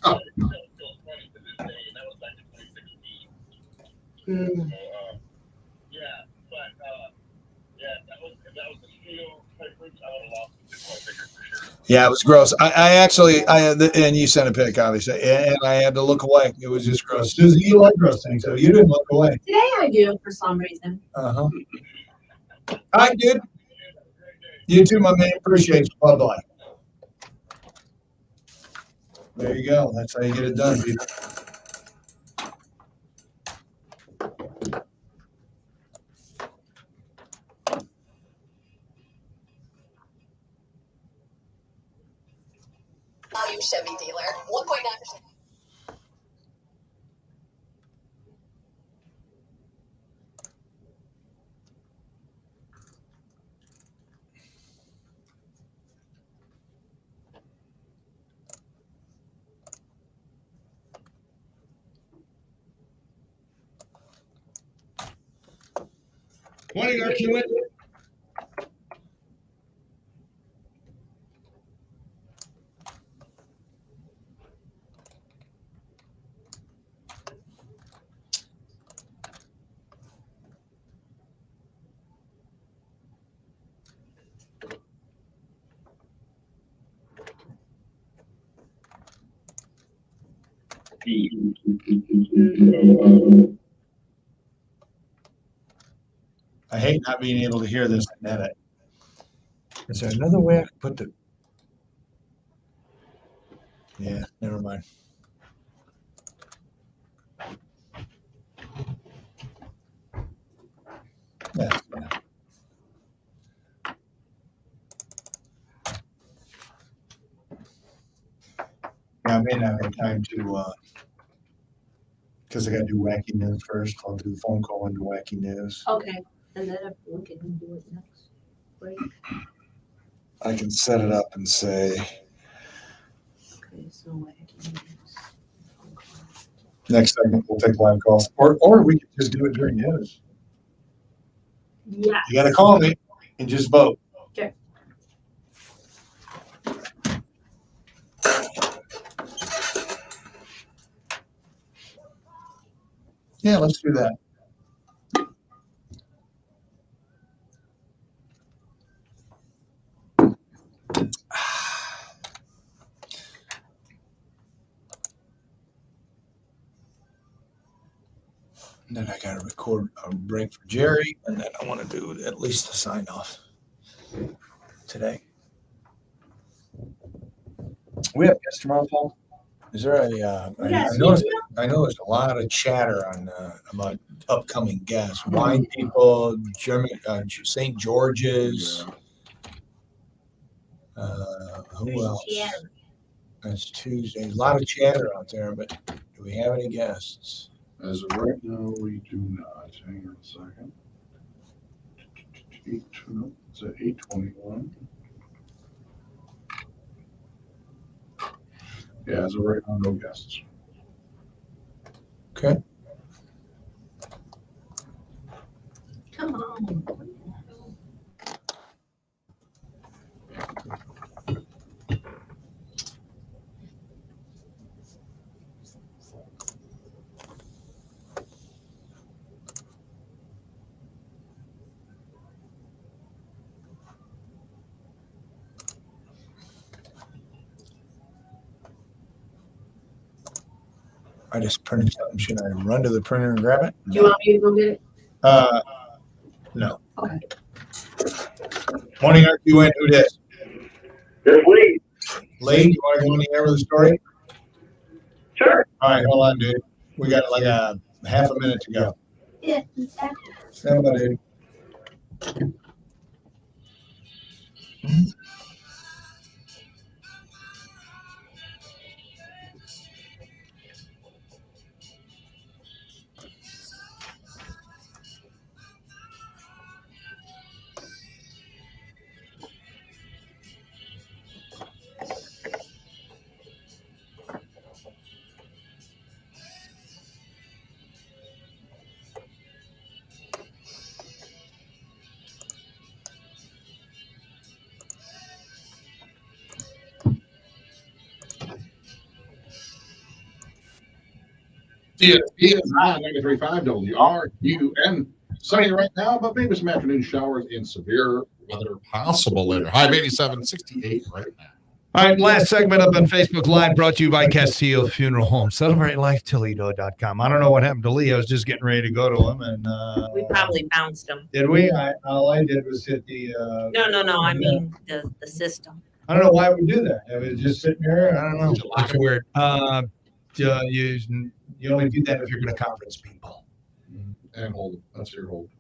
Oh. Yeah, it was gross. I actually, and you sent a pic, obviously, and I had to look away. It was just gross. Susie, you like gross things, so you didn't look away. Today I do for some reason. Uh-huh. All right, dude. You too, my man. Appreciate you. Bye-bye. There you go. That's how you get it done, people. Value Chevy dealer, 1.9%. Morning, RQN. I hate not being able to hear this and edit. Is there another way I can put the... Yeah, never mind. Yeah. I may not have time to, because I got to do wacky news first. I'll do the phone call into wacky news. Okay. And then if we can do it next break. I can set it up and say, Okay, so wacky news. next segment we'll take live calls, or we could just do it during news. Yeah. You got to call me and just vote. Okay. Yeah, let's do that. And then I got to record a break for Jerry, and then I want to do at least a sign off today. We have guests tomorrow, Paul. Is there a? I know there's a lot of chatter on about upcoming guests. Wine people, German, St. George's. Who else? That's Tuesday. A lot of chatter out there, but do we have any guests? As of right now, we do not. Hang on a second. It's at 8:21. Yeah, as of right now, no guests. Okay. Come on. I just printed something. Should I run to the printer and grab it? Do you want me to go get it? No. Okay. Morning, RQN. Who this? Good week. Lee, you want to go in the air with the story? Sure. All right, hold on, dude. We got like a half a minute to go. Yeah. Stand by, dude. DSP is 93.5 WRUN. Sunny right now, but maybe some afternoon showers and severe weather possible later. High of 87, 68 right now. All right, last segment up on Facebook Live brought to you by Castillo Funeral Home. CelebrateLifeToledo.com. I don't know what happened to Lee. I was just getting ready to go to him, and We probably bounced him. did we? All I did was hit the. No. I mean the system. I don't know why we do that. It was just sitting there. I don't know. It's weird. You only do that if you're going to conference people. And hold it. That's your hold.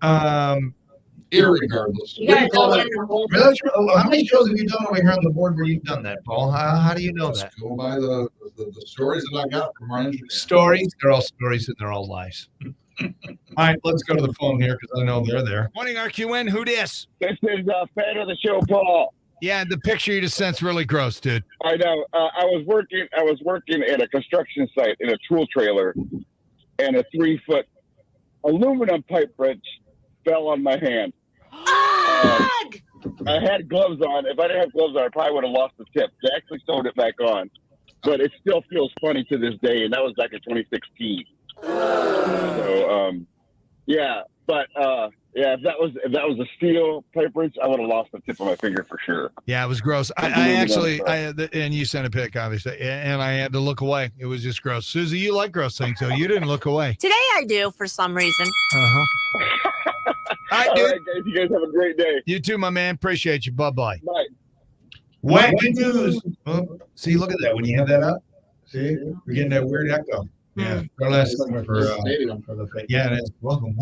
Irregardless. You gotta go in the whole Really? How many shows have you done over here on the board where you've done that, Paul? How do you know that? Go by the stories that I got from our engineer. Stories? They're all stories and they're all lies. All right, let's go to the phone here because I know they're there. Morning, RQN. Who dis? This is a fan of the show, Paul. Yeah, the picture you just sent's really gross, dude. I know. I was working at a construction site in a tool trailer, and a 3-foot aluminum pipe wrench fell on my hand. I had gloves on. If I didn't have gloves on, I probably would have lost the tip. They actually sewed it back on, but it still feels funny to this day. And that was back in 2016. So, yeah. But if that was a steel pipe wrench, I would have lost the tip of my finger for sure. Yeah, it was gross. I actually, and you sent a pic, obviously, and I had to look away. It was just gross. Susie, you like gross things, so you didn't look away. Today I do for some reason. Uh-huh. All right, dude. All right, guys. You guys have a great day. You too, my man. Appreciate you. Bye-bye. Bye. Wacky news. Oh, see, look at that. When you have that up, see, we're getting that weird echo. Yeah. Our last segment for the yeah, it is. Welcome.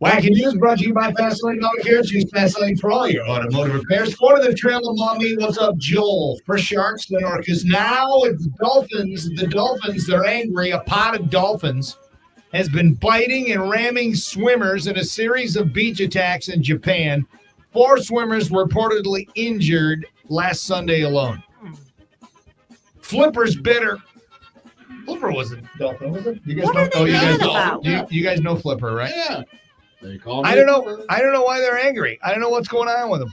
Wacky news brought to you by Fastlane Auto Care. Choose Fastlane for all your automotive repairs. Florida, the Trail of Mommy. What's up, Joel? For sharks, the orcas. Now it's dolphins. The dolphins, they're angry. A pod of dolphins has been biting and ramming swimmers in a series of beach attacks in Japan. 4 swimmers were reportedly injured last Sunday alone. Flipper's bitter. Flipper wasn't dolphin, was it? You guys know? Oh, you guys know. You guys know Flipper, right? Yeah. They call I don't know. I don't know why they're angry. I don't know what's going on with them.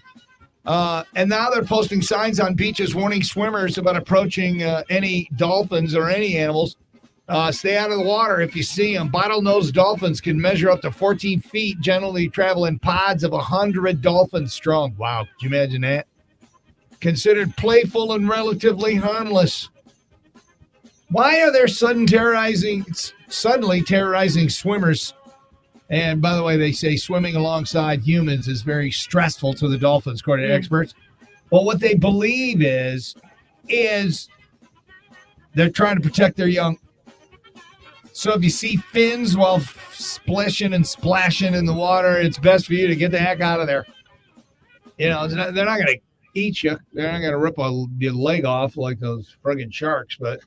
And now they're posting signs on beaches warning swimmers about approaching any dolphins or any animals. Stay out of the water if you see them. Bottlenose dolphins can measure up to 14 feet, generally travel in pods of 100 dolphins strong. Wow, could you imagine that? Considered playful and relatively harmless. Why are there suddenly terrorizing swimmers? And by the way, they say swimming alongside humans is very stressful to the dolphins, according to experts. But what they believe is they're trying to protect their young. So if you see fins while splishing and splashing in the water, it's best for you to get the heck out of there. You know, they're not going to eat you. They're not going to rip your leg off like those friggin' sharks. But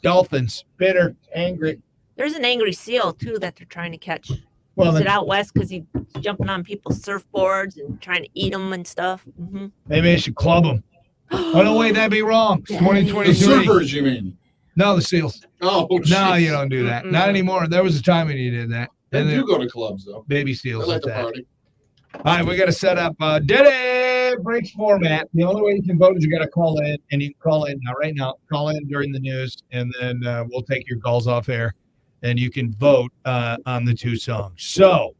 dolphins, bitter, angry. There's an angry seal too that they're trying to catch. Well, Is it out west because he's jumping on people's surfboards and trying to eat them and stuff? Mm-hmm. Maybe they should club them. Oh, no, wait, that'd be wrong. The 2023. surfers, you mean? No, the SEALs. Oh, No, jeez. you don't do that. Not anymore. There was a time when you did that. They And do then go to clubs, though. baby They SEALs. like Like to that. party. All right, we got to set up Diddy breaks format. The only way you can vote is you got to call in, and you can call in right now. Call in during the news, and then we'll take your calls off air, and you can vote on the two songs. So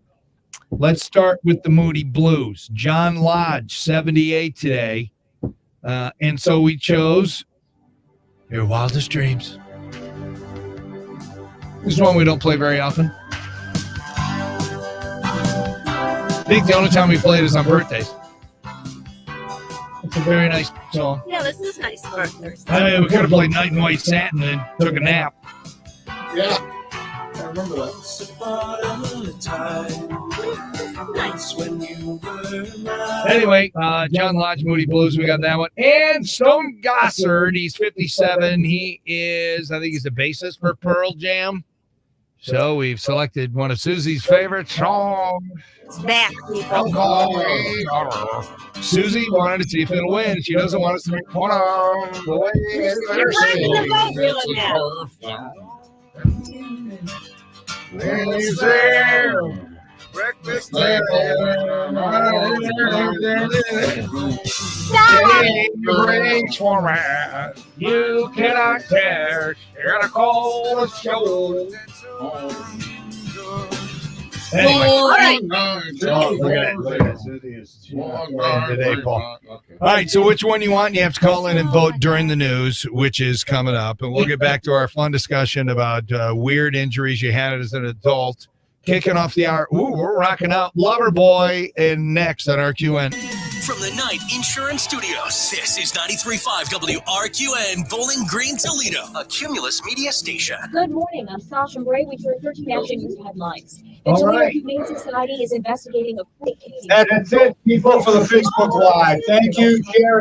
let's start with the Moody Blues. John Lodge, 78 today, and so we chose Your Wildest Dreams. This is one we don't play very often. I think the only time we play it is on birthdays. It's a very nice song. Yeah, this is nice for Thursday. I mean, we could have played Night in White Satin and took a nap. Yeah. I remember that. Anyway, John Lodge, Moody Blues, we got that one. And Stone Gossard, he's 57. He is, I think he's a bassist for Pearl Jam. So we've selected one of Susie's favorite songs. It's back, people. Susie wanted to see if it'll win. She doesn't want us to make fun of the way You're running the vote doing that. Breakfast you cannot catch in a cold show. Anyway. All right. Look at that. Today, Paul. All right, so which one you want? You have to call in and vote during the news, which is coming up. And we'll get back to our fun discussion about weird injuries you had as an adult. Kicking off the hour. Ooh, we're rocking out Loverboy and next on RQN. From the Night Insurance Studios, this is 93.5 WRQN, Bowling Green, Toledo, a Cumulus media station. Good morning. I'm Sasha Bray with your 13 National News headlines. The All Toledo right. Humane Society is investigating a That's it, people, for the Facebook Live. Thank you, Jerry.